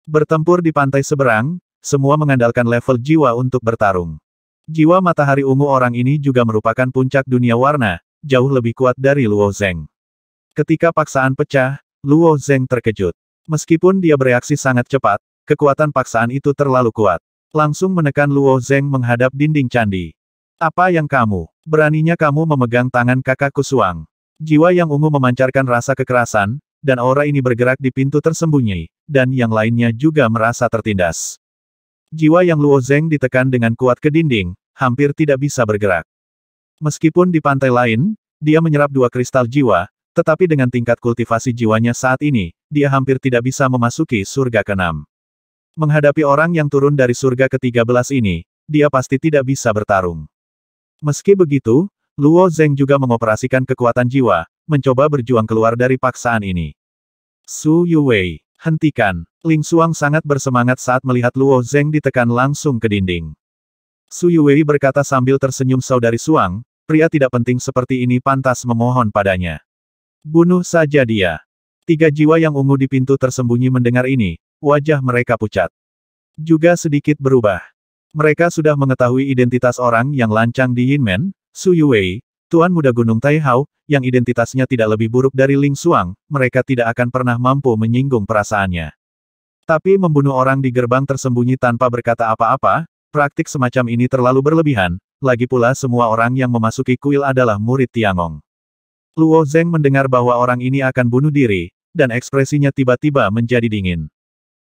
A: Bertempur di pantai seberang, semua mengandalkan level jiwa untuk bertarung. Jiwa matahari ungu orang ini juga merupakan puncak dunia warna, jauh lebih kuat dari Luo Zeng. Ketika paksaan pecah, Luo Zeng terkejut. Meskipun dia bereaksi sangat cepat, kekuatan paksaan itu terlalu kuat. Langsung menekan Luo Zeng menghadap dinding candi. Apa yang kamu? Beraninya kamu memegang tangan kakakku Xuang. Jiwa yang ungu memancarkan rasa kekerasan, dan aura ini bergerak di pintu tersembunyi, dan yang lainnya juga merasa tertindas. Jiwa yang Luo Zeng ditekan dengan kuat ke dinding, hampir tidak bisa bergerak. Meskipun di pantai lain, dia menyerap 2 kristal jiwa, tetapi dengan tingkat kultivasi jiwanya saat ini, dia hampir tidak bisa memasuki surga ke-6. Menghadapi orang yang turun dari surga ke-13 ini, dia pasti tidak bisa bertarung. Meski begitu, Luo Zeng juga mengoperasikan kekuatan jiwa, mencoba berjuang keluar dari paksaan ini. Su Yuwei, hentikan. Ling Xuang sangat bersemangat saat melihat Luo Zeng ditekan langsung ke dinding. Su Yuwei berkata sambil tersenyum saudari Xuang, pria tidak penting seperti ini pantas memohon padanya. Bunuh saja dia. 3 jiwa yang ungu di pintu tersembunyi mendengar ini, wajah mereka pucat. Juga sedikit berubah. Mereka sudah mengetahui identitas orang yang lancang di Yinmen, Su Yuwei, Tuan Muda Gunung Taihao, yang identitasnya tidak lebih buruk dari Ling Xuang, mereka tidak akan pernah mampu menyinggung perasaannya. Tapi membunuh orang di gerbang tersembunyi tanpa berkata apa-apa, praktik semacam ini terlalu berlebihan, lagi pula semua orang yang memasuki kuil adalah murid Tiangong. Luo Zeng mendengar bahwa orang ini akan bunuh diri, dan ekspresinya tiba-tiba menjadi dingin.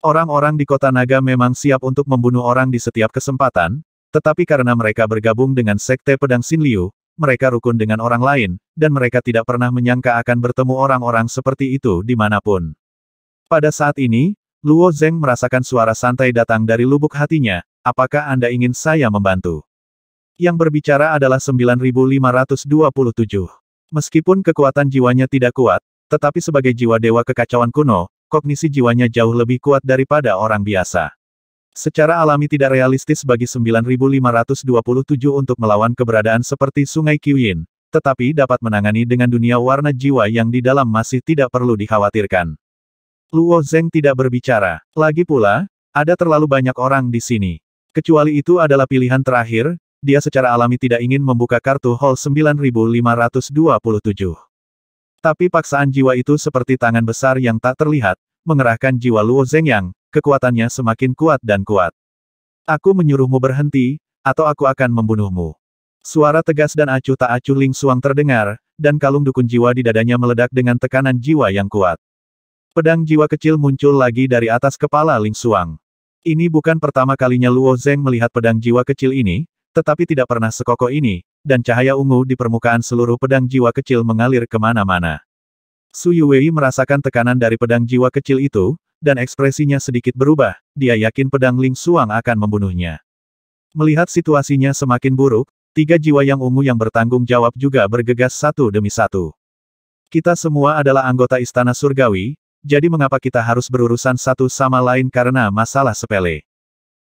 A: Orang-orang di kota naga memang siap untuk membunuh orang di setiap kesempatan, tetapi karena mereka bergabung dengan Sekte Pedang Xinliu, mereka rukun dengan orang lain, dan mereka tidak pernah menyangka akan bertemu orang-orang seperti itu dimanapun. Pada saat ini, Luo Zeng merasakan suara santai datang dari lubuk hatinya, apakah Anda ingin saya membantu? Yang berbicara adalah 9527. Meskipun kekuatan jiwanya tidak kuat, tetapi sebagai jiwa dewa kekacauan kuno, kognisi jiwanya jauh lebih kuat daripada orang biasa. Secara alami tidak realistis bagi 9527 untuk melawan keberadaan seperti Sungai Qiuyin, tetapi dapat menangani dengan dunia warna jiwa yang di dalam masih tidak perlu dikhawatirkan. Luo Zeng tidak berbicara. Lagi pula, ada terlalu banyak orang di sini. Kecuali itu adalah pilihan terakhir, dia secara alami tidak ingin membuka kartu Hall 9527. Tapi paksaan jiwa itu seperti tangan besar yang tak terlihat, mengerahkan jiwa Luo Zeng yang, kekuatannya semakin kuat dan kuat. Aku menyuruhmu berhenti, atau aku akan membunuhmu. Suara tegas dan acuh tak acuh Ling Xuang terdengar, dan kalung dukun jiwa di dadanya meledak dengan tekanan jiwa yang kuat. Pedang jiwa kecil muncul lagi dari atas kepala Ling Xuang. Ini bukan pertama kalinya Luo Zeng melihat pedang jiwa kecil ini, tetapi tidak pernah sekokoh ini, dan cahaya ungu di permukaan seluruh pedang jiwa kecil mengalir kemana-mana. Su Yuwei merasakan tekanan dari pedang jiwa kecil itu, dan ekspresinya sedikit berubah, dia yakin pedang Ling Xuang akan membunuhnya. Melihat situasinya semakin buruk, 3 jiwa yang ungu yang bertanggung jawab juga bergegas satu demi satu. Kita semua adalah anggota Istana Surgawi, jadi mengapa kita harus berurusan satu sama lain karena masalah sepele?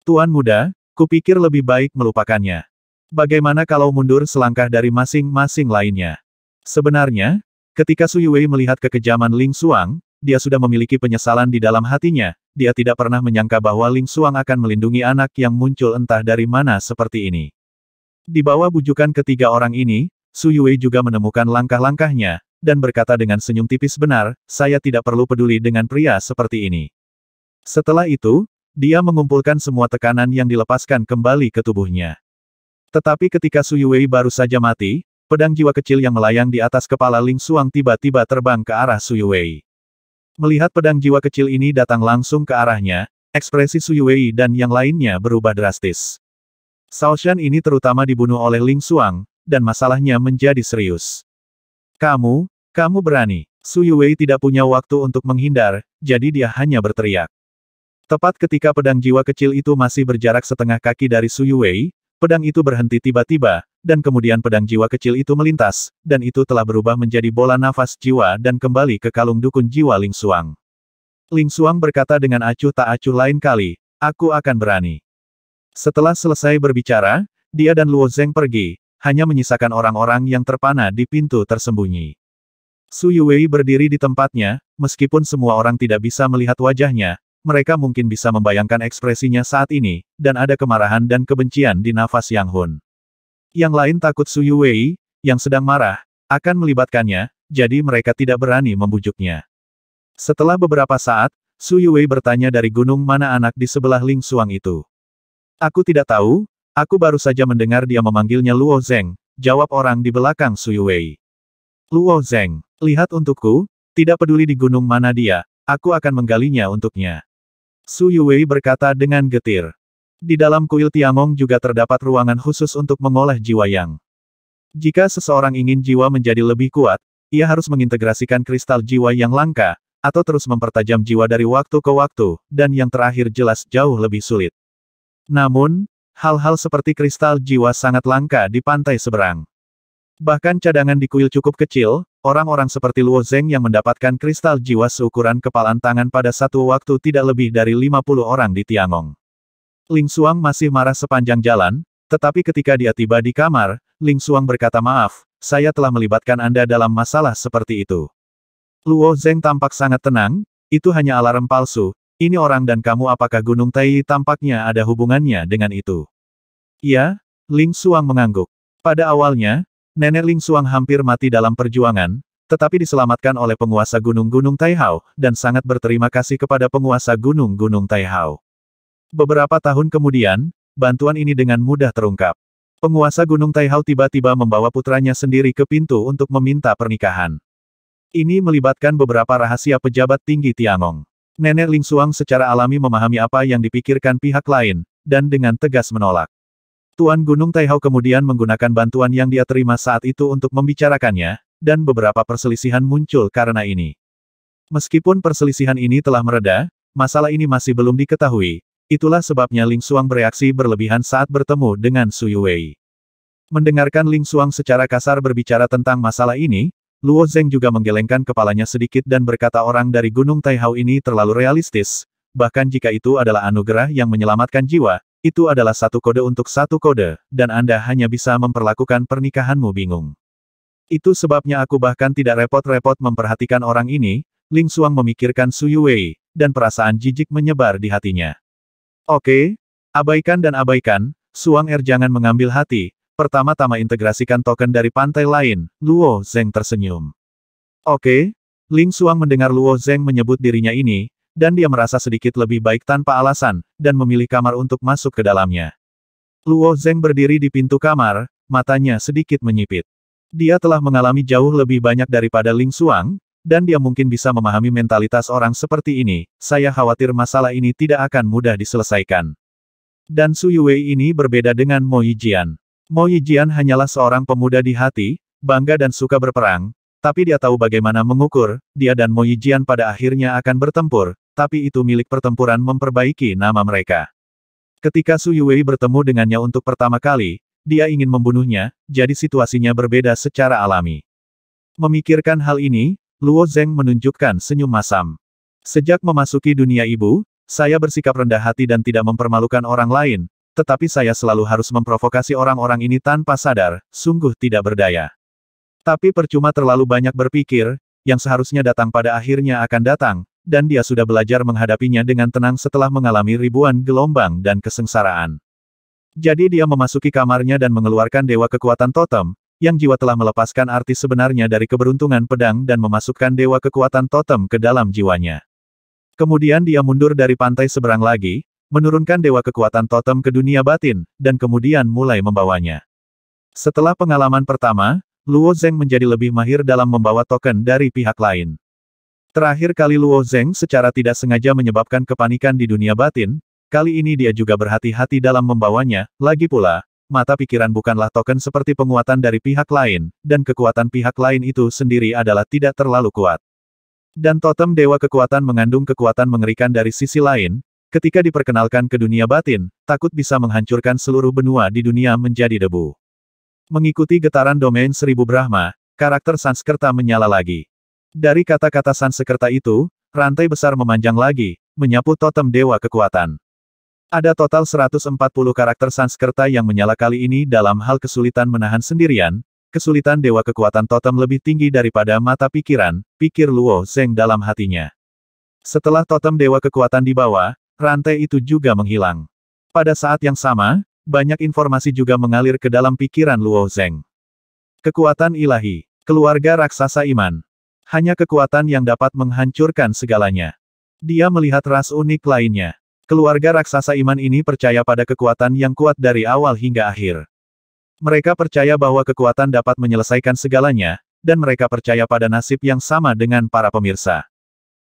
A: Tuan Muda, kupikir lebih baik melupakannya. Bagaimana kalau mundur selangkah dari masing-masing lainnya? Sebenarnya, ketika Su Yuwei melihat kekejaman Ling Xuang, dia sudah memiliki penyesalan di dalam hatinya, dia tidak pernah menyangka bahwa Ling Xuang akan melindungi anak yang muncul entah dari mana seperti ini. Di bawah bujukan ketiga orang ini, Su Yuwei juga menemukan langkah-langkahnya, dan berkata dengan senyum tipis benar, saya tidak perlu peduli dengan pria seperti ini. Setelah itu, dia mengumpulkan semua tekanan yang dilepaskan kembali ke tubuhnya. Tetapi ketika Su Yuwei baru saja mati, pedang jiwa kecil yang melayang di atas kepala Ling Xuang tiba-tiba terbang ke arah Su Yuwei. Melihat pedang jiwa kecil ini datang langsung ke arahnya, ekspresi Su Yuwei dan yang lainnya berubah drastis. Shaoshan ini terutama dibunuh oleh Ling Xuang, dan masalahnya menjadi serius. Kamu berani. Su Yuwei tidak punya waktu untuk menghindar, jadi dia hanya berteriak. Tepat ketika pedang jiwa kecil itu masih berjarak setengah kaki dari Su Yuwei, pedang itu berhenti tiba-tiba, dan kemudian pedang jiwa kecil itu melintas, dan itu telah berubah menjadi bola nafas jiwa dan kembali ke kalung dukun jiwa Ling Xuang. Ling Xuang berkata dengan acuh tak acuh lain kali, aku akan berani. Setelah selesai berbicara, dia dan Luo Zeng pergi, hanya menyisakan orang-orang yang terpana di pintu tersembunyi. Su Yuwei berdiri di tempatnya, meskipun semua orang tidak bisa melihat wajahnya, mereka mungkin bisa membayangkan ekspresinya saat ini, dan ada kemarahan dan kebencian di nafas Yang Hun. Yang lain takut Su Yuwei, yang sedang marah, akan melibatkannya, jadi mereka tidak berani membujuknya. Setelah beberapa saat, Su Yuwei bertanya dari gunung mana anak di sebelah Ling Xuang itu. Aku tidak tahu, aku baru saja mendengar dia memanggilnya Luo Zeng, jawab orang di belakang Su Yuwei. Luo Zeng, lihat untukku, tidak peduli di gunung mana dia, aku akan menggalinya untuknya. Su Yuwei berkata dengan getir. Di dalam kuil Tiangong juga terdapat ruangan khusus untuk mengolah jiwa yang. Jika seseorang ingin jiwa menjadi lebih kuat, ia harus mengintegrasikan kristal jiwa yang langka, atau terus mempertajam jiwa dari waktu ke waktu, dan yang terakhir jelas jauh lebih sulit. Namun, hal-hal seperti kristal jiwa sangat langka di pantai seberang. Bahkan cadangan di kuil cukup kecil, orang-orang seperti Luo Zeng yang mendapatkan kristal jiwa seukuran kepalan tangan pada satu waktu tidak lebih dari 50 orang di Tiangong. Ling Xuang masih marah sepanjang jalan, tetapi ketika dia tiba di kamar, Ling Xuang berkata maaf, saya telah melibatkan Anda dalam masalah seperti itu. Luo Zeng tampak sangat tenang, itu hanya alarm palsu, ini orang dan kamu apakah Gunung Tai tampaknya ada hubungannya dengan itu. Iya, Ling Xuang mengangguk. Pada awalnya, Nenek Ling Xuang hampir mati dalam perjuangan, tetapi diselamatkan oleh penguasa gunung-gunung Taihao, dan sangat berterima kasih kepada penguasa gunung-gunung Taihao. Beberapa tahun kemudian, bantuan ini dengan mudah terungkap. Penguasa gunung Taihao tiba-tiba membawa putranya sendiri ke pintu untuk meminta pernikahan. Ini melibatkan beberapa rahasia pejabat tinggi Tiangong. Nenek Ling Xuang secara alami memahami apa yang dipikirkan pihak lain, dan dengan tegas menolak. Tuan Gunung Taihao kemudian menggunakan bantuan yang dia terima saat itu untuk membicarakannya, dan beberapa perselisihan muncul karena ini. Meskipun perselisihan ini telah mereda, masalah ini masih belum diketahui, itulah sebabnya Ling Xuang bereaksi berlebihan saat bertemu dengan Su Yuwei. Mendengarkan Ling Xuang secara kasar berbicara tentang masalah ini, Luo Zeng juga menggelengkan kepalanya sedikit dan berkata orang dari Gunung Taihao ini terlalu realistis, bahkan jika itu adalah anugerah yang menyelamatkan jiwa, itu adalah satu kode untuk satu kode, dan Anda hanya bisa memperlakukan pernikahanmu bingung. Itu sebabnya aku bahkan tidak repot-repot memperhatikan orang ini, Ling Xuang memikirkan Su Yuwei, dan perasaan jijik menyebar di hatinya. Oke, abaikan dan abaikan, Xuang jangan mengambil hati, pertama-tama integrasikan token dari pantai lain, Luo Zeng tersenyum. Oke, Ling Xuang mendengar Luo Zeng menyebut dirinya ini, dan dia merasa sedikit lebih baik tanpa alasan, dan memilih kamar untuk masuk ke dalamnya. Luo Zeng berdiri di pintu kamar, matanya sedikit menyipit. Dia telah mengalami jauh lebih banyak daripada Ling Xuang, dan dia mungkin bisa memahami mentalitas orang seperti ini, saya khawatir masalah ini tidak akan mudah diselesaikan. Dan Su Yuwei ini berbeda dengan Mo Yijian. Mo Yijian hanyalah seorang pemuda di hati, bangga dan suka berperang, tapi dia tahu bagaimana mengukur, dia dan Mo Yijian pada akhirnya akan bertempur, tapi itu milik pertempuran memperbaiki nama mereka. Ketika Su Yuwei bertemu dengannya untuk pertama kali, dia ingin membunuhnya, jadi situasinya berbeda secara alami. Memikirkan hal ini, Luo Zeng menunjukkan senyum masam. Sejak memasuki dunia ibu, saya bersikap rendah hati dan tidak mempermalukan orang lain, tetapi saya selalu harus memprovokasi orang-orang ini tanpa sadar, sungguh tidak berdaya. Tapi percuma terlalu banyak berpikir, yang seharusnya datang pada akhirnya akan datang, dan dia sudah belajar menghadapinya dengan tenang setelah mengalami ribuan gelombang dan kesengsaraan. Jadi dia memasuki kamarnya dan mengeluarkan dewa kekuatan totem, yang jiwa telah melepaskan arti sebenarnya dari keberuntungan pedang dan memasukkan dewa kekuatan totem ke dalam jiwanya. Kemudian dia mundur dari pantai seberang lagi, menurunkan dewa kekuatan totem ke dunia batin, dan kemudian mulai membawanya. Setelah pengalaman pertama, Luo Zeng menjadi lebih mahir dalam membawa token dari pihak lain. Terakhir kali Luo Zeng secara tidak sengaja menyebabkan kepanikan di dunia batin, kali ini dia juga berhati-hati dalam membawanya, lagi pula, mata pikiran bukanlah token seperti penguatan dari pihak lain, dan kekuatan pihak lain itu sendiri adalah tidak terlalu kuat. Dan totem dewa kekuatan mengandung kekuatan mengerikan dari sisi lain, ketika diperkenalkan ke dunia batin, takut bisa menghancurkan seluruh benua di dunia menjadi debu. Mengikuti getaran domain 1000 Brahma, karakter Sanskerta menyala lagi. Dari kata-kata Sanskerta itu, rantai besar memanjang lagi, menyapu totem dewa kekuatan. Ada total 140 karakter Sanskerta yang menyala kali ini dalam hal kesulitan menahan sendirian, kesulitan dewa kekuatan totem lebih tinggi daripada mata pikiran, pikir Luo Zeng dalam hatinya. Setelah totem dewa kekuatan dibawa, rantai itu juga menghilang. Pada saat yang sama, banyak informasi juga mengalir ke dalam pikiran Luo Zeng. Kekuatan ilahi, keluarga raksasa iman. Hanya kekuatan yang dapat menghancurkan segalanya. Dia melihat ras unik lainnya. Keluarga raksasa iman ini percaya pada kekuatan yang kuat dari awal hingga akhir. Mereka percaya bahwa kekuatan dapat menyelesaikan segalanya, dan mereka percaya pada nasib yang sama dengan para pemirsa.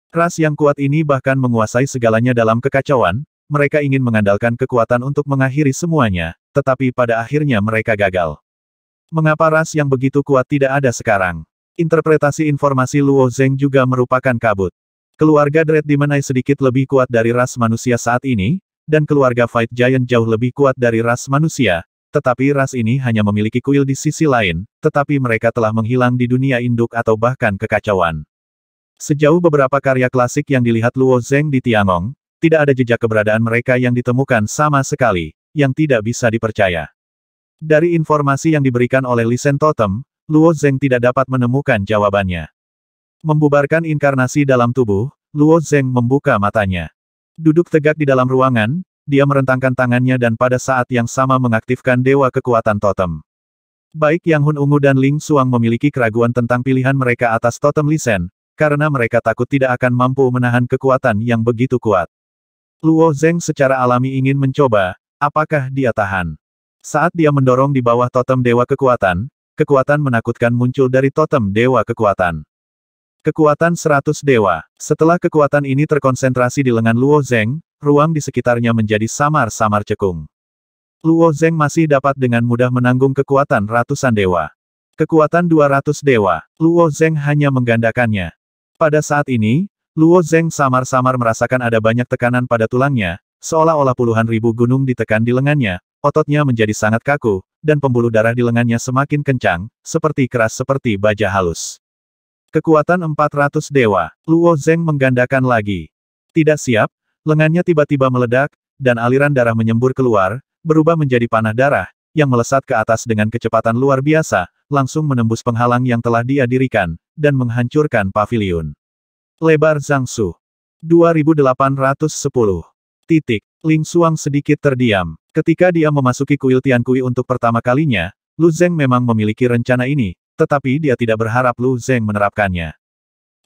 A: Ras yang kuat ini bahkan menguasai segalanya dalam kekacauan, mereka ingin mengandalkan kekuatan untuk mengakhiri semuanya, tetapi pada akhirnya mereka gagal. Mengapa ras yang begitu kuat tidak ada sekarang? Interpretasi informasi Luo Zeng juga merupakan kabut. Keluarga Dread Demon Eye sedikit lebih kuat dari ras manusia saat ini, dan keluarga Fight Giant jauh lebih kuat dari ras manusia, tetapi ras ini hanya memiliki kuil di sisi lain, tetapi mereka telah menghilang di dunia induk atau bahkan kekacauan. Sejauh beberapa karya klasik yang dilihat Luo Zeng di Tiangong, tidak ada jejak keberadaan mereka yang ditemukan sama sekali, yang tidak bisa dipercaya. Dari informasi yang diberikan oleh Lisen Totem, Luo Zeng tidak dapat menemukan jawabannya. Membubarkan inkarnasi dalam tubuh, Luo Zeng membuka matanya. Duduk tegak di dalam ruangan, dia merentangkan tangannya dan pada saat yang sama mengaktifkan dewa kekuatan totem. Baik Yang Hun Ungu dan Ling Xuang memiliki keraguan tentang pilihan mereka atas totem Lisen, karena mereka takut tidak akan mampu menahan kekuatan yang begitu kuat. Luo Zeng secara alami ingin mencoba, apakah dia tahan. Saat dia mendorong di bawah totem dewa kekuatan, kekuatan menakutkan muncul dari totem dewa kekuatan. Kekuatan 100 dewa. Setelah kekuatan ini terkonsentrasi di lengan Luo Zeng, ruang di sekitarnya menjadi samar-samar cekung. Luo Zeng masih dapat dengan mudah menanggung kekuatan ratusan dewa. Kekuatan 200 dewa. Luo Zeng hanya menggandakannya. Pada saat ini, Luo Zeng samar-samar merasakan ada banyak tekanan pada tulangnya, seolah-olah puluhan ribu gunung ditekan di lengannya, ototnya menjadi sangat kaku, dan pembuluh darah di lengannya semakin kencang, seperti keras seperti baja halus. Kekuatan 400 dewa. Luo Zeng menggandakan lagi. Tidak siap, lengannya tiba-tiba meledak, dan aliran darah menyembur keluar, berubah menjadi panah darah, yang melesat ke atas dengan kecepatan luar biasa, langsung menembus penghalang yang telah dia dirikan, dan menghancurkan paviliun. Lebar Zhangsu. 2810. Titik. Ling Xuang sedikit terdiam. Ketika dia memasuki kuil Tiankui untuk pertama kalinya, Lu Zeng memang memiliki rencana ini, tetapi dia tidak berharap Lu Zeng menerapkannya.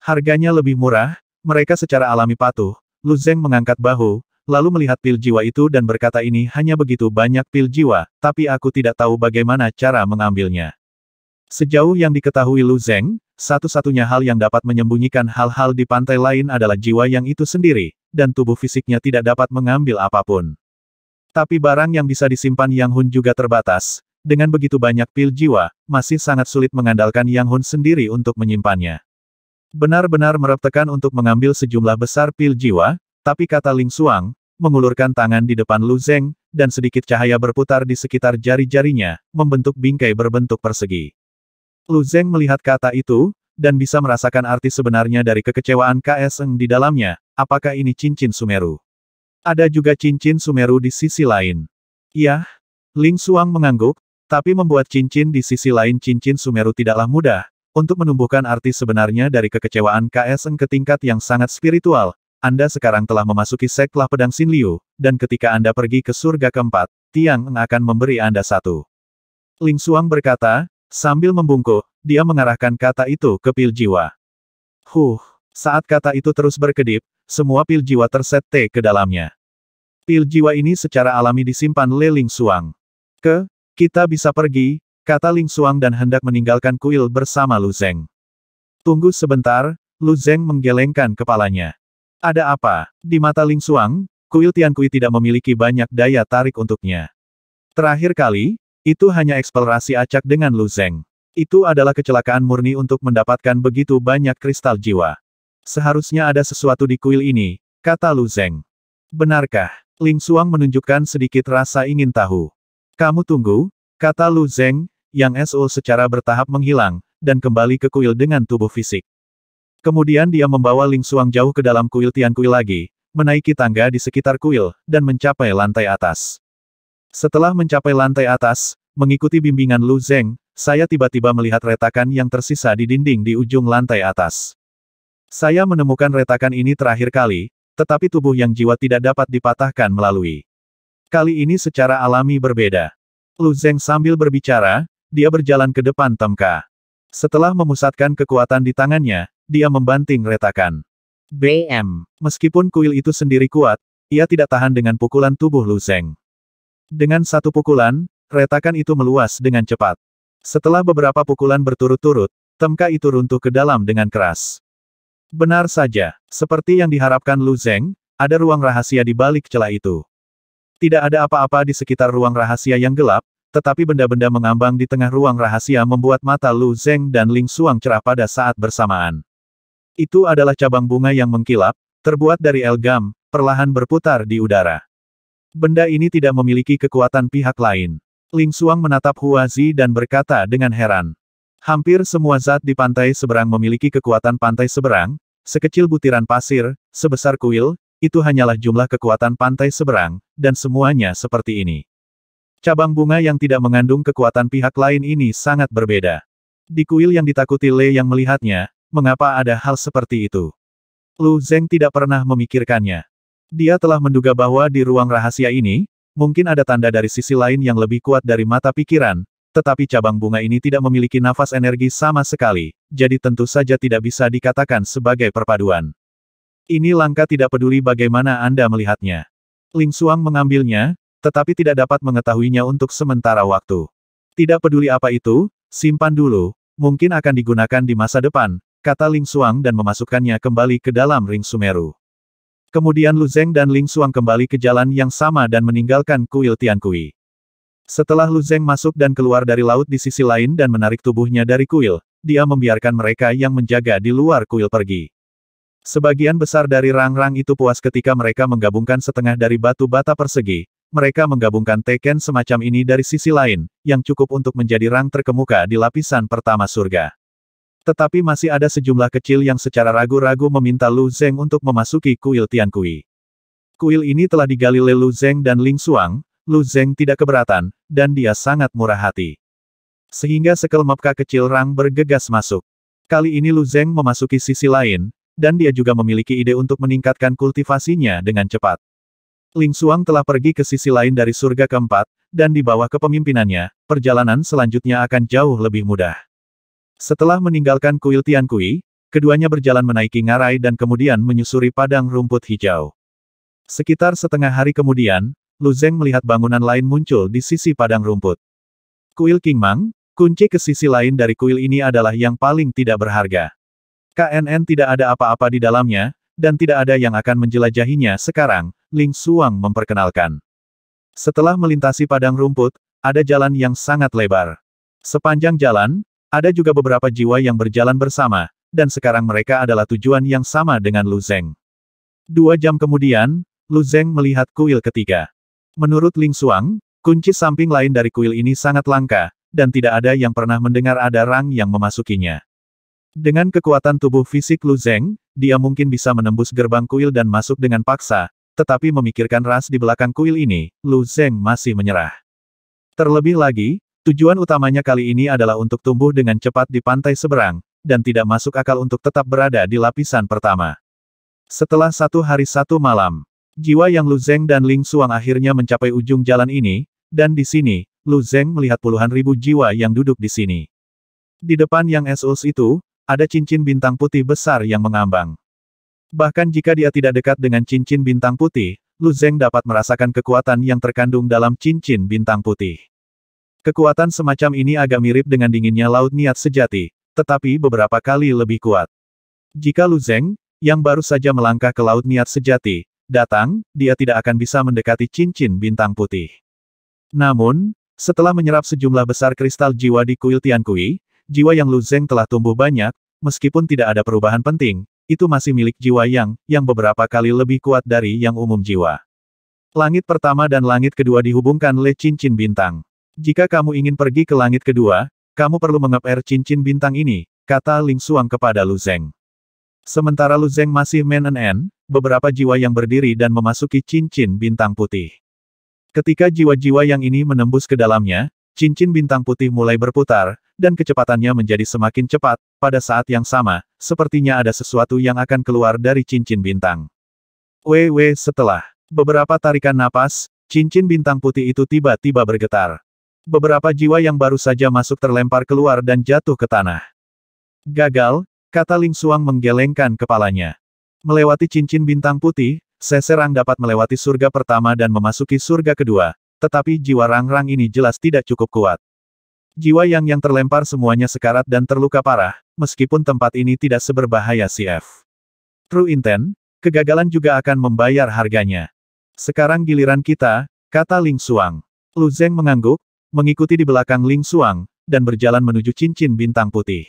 A: Harganya lebih murah, mereka secara alami patuh. Lu Zeng mengangkat bahu, lalu melihat pil jiwa itu dan berkata ini hanya begitu banyak pil jiwa, tapi aku tidak tahu bagaimana cara mengambilnya. Sejauh yang diketahui Lu Zeng, satu-satunya hal yang dapat menyembunyikan hal-hal di pantai lain adalah jiwa yang itu sendiri, dan tubuh fisiknya tidak dapat mengambil apapun. Tapi barang yang bisa disimpan Yang Hun juga terbatas, dengan begitu banyak pil jiwa, masih sangat sulit mengandalkan Yang Hun sendiri untuk menyimpannya. Benar-benar mereptekan untuk mengambil sejumlah besar pil jiwa, tapi kata Ling Xuang, mengulurkan tangan di depan Lu Zeng, dan sedikit cahaya berputar di sekitar jari-jarinya, membentuk bingkai berbentuk persegi. Lu Zeng melihat kata itu, dan bisa merasakan arti sebenarnya dari kekecewaan Kseng di dalamnya, apakah ini cincin Sumeru? Ada juga cincin Sumeru di sisi lain. Iya, Ling Xuang mengangguk, tapi membuat cincin di sisi lain cincin Sumeru tidaklah mudah. Untuk menumbuhkan arti sebenarnya dari kekecewaan Kseng ke tingkat yang sangat spiritual, Anda sekarang telah memasuki sekte pedang Xin Liu, dan ketika Anda pergi ke surga keempat, Tiang Eng akan memberi Anda satu. Ling Xuang berkata, sambil membungkuk, dia mengarahkan kata itu ke pil jiwa. Saat kata itu terus berkedip, semua pil jiwa terset ke dalamnya. Pil jiwa ini secara alami disimpan oleh Ling Xuang. Kita bisa pergi, kata Ling Xuang dan hendak meninggalkan kuil bersama Lu Zeng. Tunggu sebentar, Lu Zeng menggelengkan kepalanya. Ada apa? Di mata Ling Xuang, kuil Tiankui tidak memiliki banyak daya tarik untuknya. Terakhir kali, itu hanya eksplorasi acak dengan Lu Zeng. Itu adalah kecelakaan murni untuk mendapatkan begitu banyak kristal jiwa. Seharusnya ada sesuatu di kuil ini, kata Lu Zeng. Benarkah? Ling Xuang menunjukkan sedikit rasa ingin tahu. Kamu tunggu, kata Lu Zeng, yang Sul secara bertahap menghilang, dan kembali ke kuil dengan tubuh fisik. Kemudian dia membawa Ling Xuang jauh ke dalam kuil Tiankui lagi, menaiki tangga di sekitar kuil, dan mencapai lantai atas. Setelah mencapai lantai atas, mengikuti bimbingan Lu Zeng, saya tiba-tiba melihat retakan yang tersisa di dinding di ujung lantai atas. Saya menemukan retakan ini terakhir kali, tetapi tubuh yang jiwa tidak dapat dipatahkan melalui. Kali ini secara alami berbeda. Lu Zeng sambil berbicara, dia berjalan ke depan Temka. Setelah memusatkan kekuatan di tangannya, dia membanting retakan. BM. Meskipun kuil itu sendiri kuat, ia tidak tahan dengan pukulan tubuh Lu Zeng. Dengan satu pukulan, retakan itu meluas dengan cepat. Setelah beberapa pukulan berturut-turut, Temka itu runtuh ke dalam dengan keras. Benar saja, seperti yang diharapkan Lu Zeng, ada ruang rahasia di balik celah itu. Tidak ada apa-apa di sekitar ruang rahasia yang gelap, tetapi benda-benda mengambang di tengah ruang rahasia membuat mata Lu Zeng dan Ling Xuang cerah pada saat bersamaan. Itu adalah cabang bunga yang mengkilap, terbuat dari elgam, perlahan berputar di udara. Benda ini tidak memiliki kekuatan pihak lain. Ling Xuang menatap Huazi dan berkata dengan heran. Hampir semua zat di pantai seberang memiliki kekuatan pantai seberang, sekecil butiran pasir, sebesar kuil, itu hanyalah jumlah kekuatan pantai seberang, dan semuanya seperti ini. Cabang bunga yang tidak mengandung kekuatan pihak lain ini sangat berbeda. Di kuil yang ditakuti Lei yang melihatnya, mengapa ada hal seperti itu? Lu Zeng tidak pernah memikirkannya. Dia telah menduga bahwa di ruang rahasia ini, mungkin ada tanda dari sisi lain yang lebih kuat dari mata pikiran, tetapi cabang bunga ini tidak memiliki nafas energi sama sekali, jadi tentu saja tidak bisa dikatakan sebagai perpaduan. Ini langka tidak peduli bagaimana Anda melihatnya. Ling Xuang mengambilnya, tetapi tidak dapat mengetahuinya untuk sementara waktu. Tidak peduli apa itu, simpan dulu, mungkin akan digunakan di masa depan, kata Ling Xuang dan memasukkannya kembali ke dalam ring Sumeru. Kemudian Lu Zeng dan Ling Xuang kembali ke jalan yang sama dan meninggalkan kuil Tiankui. Setelah Lu Zeng masuk dan keluar dari laut di sisi lain dan menarik tubuhnya dari kuil, dia membiarkan mereka yang menjaga di luar kuil pergi. Sebagian besar dari rang-rang itu puas ketika mereka menggabungkan setengah dari batu bata persegi, mereka menggabungkan teken semacam ini dari sisi lain, yang cukup untuk menjadi rang terkemuka di lapisan pertama surga. Tetapi masih ada sejumlah kecil yang secara ragu-ragu meminta Lu Zeng untuk memasuki kuil Tiankui. Kuil ini telah digali oleh Lu Zeng dan Ling Xuang, Lu Zeng tidak keberatan, dan dia sangat murah hati. Sehingga sekelmapka kecil rang bergegas masuk. Kali ini Lu Zeng memasuki sisi lain, dan dia juga memiliki ide untuk meningkatkan kultivasinya dengan cepat. Ling Xuang telah pergi ke sisi lain dari surga keempat, dan di bawah kepemimpinannya, perjalanan selanjutnya akan jauh lebih mudah. Setelah meninggalkan kuil Tiankui, keduanya berjalan menaiki ngarai dan kemudian menyusuri padang rumput hijau. Sekitar setengah hari kemudian, Lu Zeng melihat bangunan lain muncul di sisi padang rumput. Kuil King Mang, kunci ke sisi lain dari kuil ini adalah yang paling tidak berharga. KNN tidak ada apa-apa di dalamnya, dan tidak ada yang akan menjelajahinya sekarang, Ling Xuang memperkenalkan. Setelah melintasi padang rumput, ada jalan yang sangat lebar. Sepanjang jalan, ada juga beberapa jiwa yang berjalan bersama, dan sekarang mereka adalah tujuan yang sama dengan Lu Zeng. 2 jam kemudian, Lu Zeng melihat kuil ketiga. Menurut Ling Xuang, kunci samping lain dari kuil ini sangat langka, dan tidak ada yang pernah mendengar ada rang yang memasukinya. Dengan kekuatan tubuh fisik Lu Zeng, dia mungkin bisa menembus gerbang kuil dan masuk dengan paksa, tetapi memikirkan ras di belakang kuil ini, Lu Zeng masih menyerah. Terlebih lagi, tujuan utamanya kali ini adalah untuk tumbuh dengan cepat di pantai seberang, dan tidak masuk akal untuk tetap berada di lapisan pertama. Setelah 1 hari 1 malam, jiwa yang Lu Zeng dan Ling Xuang akhirnya mencapai ujung jalan ini, dan di sini, Lu Zeng melihat puluhan ribu jiwa yang duduk di sini. Di depan yang Sul itu, ada cincin bintang putih besar yang mengambang. Bahkan jika dia tidak dekat dengan cincin bintang putih, Lu Zeng dapat merasakan kekuatan yang terkandung dalam cincin bintang putih. Kekuatan semacam ini agak mirip dengan dinginnya laut niat sejati, tetapi beberapa kali lebih kuat. Jika Lu Zeng, yang baru saja melangkah ke laut niat sejati, datang, dia tidak akan bisa mendekati cincin bintang putih. Namun, setelah menyerap sejumlah besar kristal jiwa di kuil Tiankui, jiwa yang Lu Zeng telah tumbuh banyak, meskipun tidak ada perubahan penting, itu masih milik jiwa yang beberapa kali lebih kuat dari yang umum jiwa. Langit pertama dan langit kedua dihubungkan oleh cincin bintang. Jika kamu ingin pergi ke langit kedua, kamu perlu menge-R cincin bintang ini, kata Ling Xuang kepada Lu Zeng. Sementara Lu Zeng masih menen, beberapa jiwa yang berdiri dan memasuki cincin bintang putih. Ketika jiwa-jiwa yang ini menembus ke dalamnya, cincin bintang putih mulai berputar, dan kecepatannya menjadi semakin cepat. Pada saat yang sama, sepertinya ada sesuatu yang akan keluar dari cincin bintang. Setelah beberapa tarikan napas, cincin bintang putih itu tiba-tiba bergetar. Beberapa jiwa yang baru saja masuk terlempar keluar dan jatuh ke tanah. Gagal, kata Ling Xuang menggelengkan kepalanya. Melewati cincin bintang putih, seseorang dapat melewati surga pertama dan memasuki surga kedua, tetapi jiwa Rang-Rang ini jelas tidak cukup kuat. Jiwa yang terlempar semuanya sekarat dan terluka parah, meskipun tempat ini tidak seberbahaya CF. True Intent, kegagalan juga akan membayar harganya. Sekarang giliran kita, kata Ling Xuang. Lu Zeng mengangguk, mengikuti di belakang Ling Xuang, dan berjalan menuju cincin bintang putih.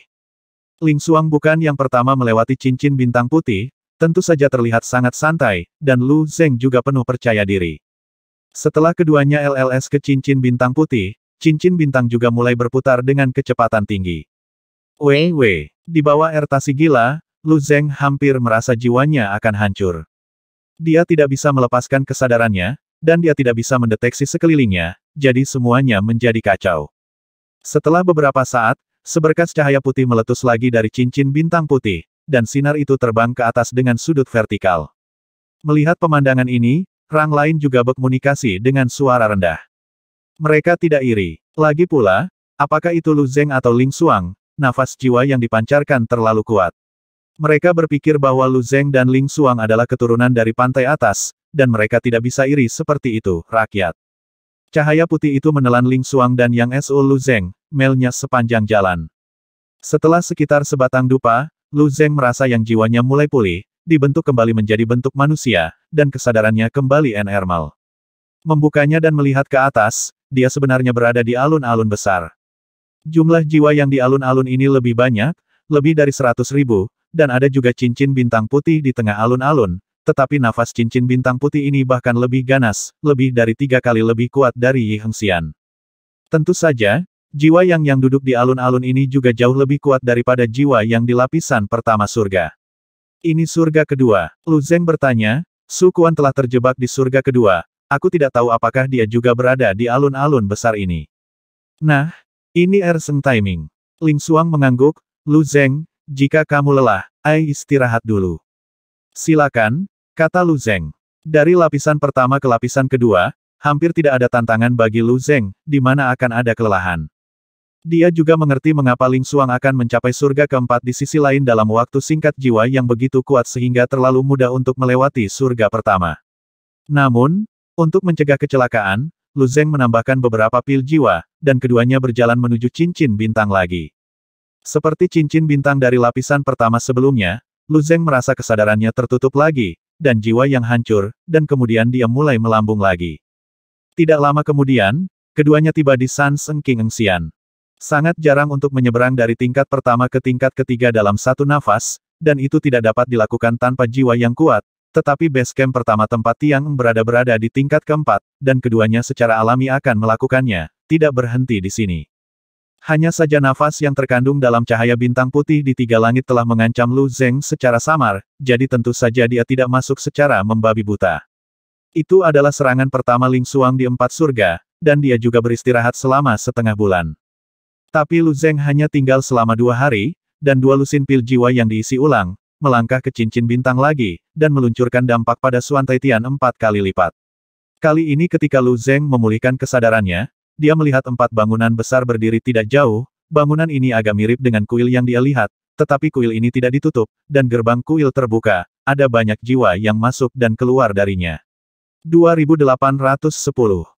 A: Ling Xuang bukan yang pertama melewati cincin bintang putih, tentu saja terlihat sangat santai, dan Lu Zeng juga penuh percaya diri. Setelah keduanya LLS ke cincin bintang putih, cincin bintang juga mulai berputar dengan kecepatan tinggi. Di bawah ertasi gila, Lu Zeng hampir merasa jiwanya akan hancur. Dia tidak bisa melepaskan kesadarannya, dan dia tidak bisa mendeteksi sekelilingnya, jadi semuanya menjadi kacau. Setelah beberapa saat, seberkas cahaya putih meletus lagi dari cincin bintang putih, dan sinar itu terbang ke atas dengan sudut vertikal. Melihat pemandangan ini, Rang lain juga berkomunikasi dengan suara rendah. Mereka tidak iri. Lagi pula, apakah itu Lu Zeng atau Ling Xuang, nafas jiwa yang dipancarkan terlalu kuat. Mereka berpikir bahwa Lu Zeng dan Ling Xuang adalah keturunan dari pantai atas, dan mereka tidak bisa iri seperti itu, rakyat. Cahaya putih itu menelan Ling Xuang dan Yang Su Lu Zeng, melnya sepanjang jalan. Setelah sekitar sebatang dupa, Lu Zeng merasa yang jiwanya mulai pulih, dibentuk kembali menjadi bentuk manusia, dan kesadarannya kembali normal. Membukanya dan melihat ke atas, dia sebenarnya berada di alun-alun besar. Jumlah jiwa yang di alun-alun ini lebih banyak, lebih dari 100.000, dan ada juga cincin bintang putih di tengah alun-alun, tetapi nafas cincin bintang putih ini bahkan lebih ganas, lebih dari 3 kali lebih kuat dari Yi Hengxian. Tentu saja, jiwa yang duduk di alun-alun ini juga jauh lebih kuat daripada jiwa yang di lapisan pertama surga. Ini surga kedua, Lu Zeng bertanya, Su Quan telah terjebak di surga kedua, aku tidak tahu apakah dia juga berada di alun-alun besar ini. Nah, ini Seng timing. Ling Xuang mengangguk, Lu Zeng, jika kamu lelah, istirahat dulu. Silakan, kata Lu Zeng. Dari lapisan pertama ke lapisan kedua, hampir tidak ada tantangan bagi Lu Zeng, di mana akan ada kelelahan. Dia juga mengerti mengapa Ling Xuang akan mencapai surga keempat di sisi lain dalam waktu singkat jiwa yang begitu kuat sehingga terlalu mudah untuk melewati surga pertama. Namun, untuk mencegah kecelakaan, Lu Zeng menambahkan beberapa pil jiwa, dan keduanya berjalan menuju cincin bintang lagi. Seperti cincin bintang dari lapisan pertama sebelumnya, Lu Zeng merasa kesadarannya tertutup lagi, dan jiwa yang hancur, dan kemudian dia mulai melambung lagi. Tidak lama kemudian, keduanya tiba di San Seng King Engxian. Sangat jarang untuk menyeberang dari tingkat pertama ke tingkat ketiga dalam satu nafas, dan itu tidak dapat dilakukan tanpa jiwa yang kuat, tetapi base camp pertama tempat Tiang berada di tingkat keempat, dan keduanya secara alami akan melakukannya, tidak berhenti di sini. Hanya saja nafas yang terkandung dalam cahaya bintang putih di 3 langit telah mengancam Lu Zeng secara samar, jadi tentu saja dia tidak masuk secara membabi buta. Itu adalah serangan pertama Ling Xuang di 4 surga, dan dia juga beristirahat selama setengah bulan. Tapi Lu Zeng hanya tinggal selama 2 hari, dan 2 lusin pil jiwa yang diisi ulang, melangkah ke cincin bintang lagi, dan meluncurkan dampak pada Xuan Taitian 4 kali lipat. Kali ini ketika Lu Zeng memulihkan kesadarannya, dia melihat 4 bangunan besar berdiri tidak jauh, bangunan ini agak mirip dengan kuil yang dia lihat, tetapi kuil ini tidak ditutup, dan gerbang kuil terbuka, ada banyak jiwa yang masuk dan keluar darinya. 2810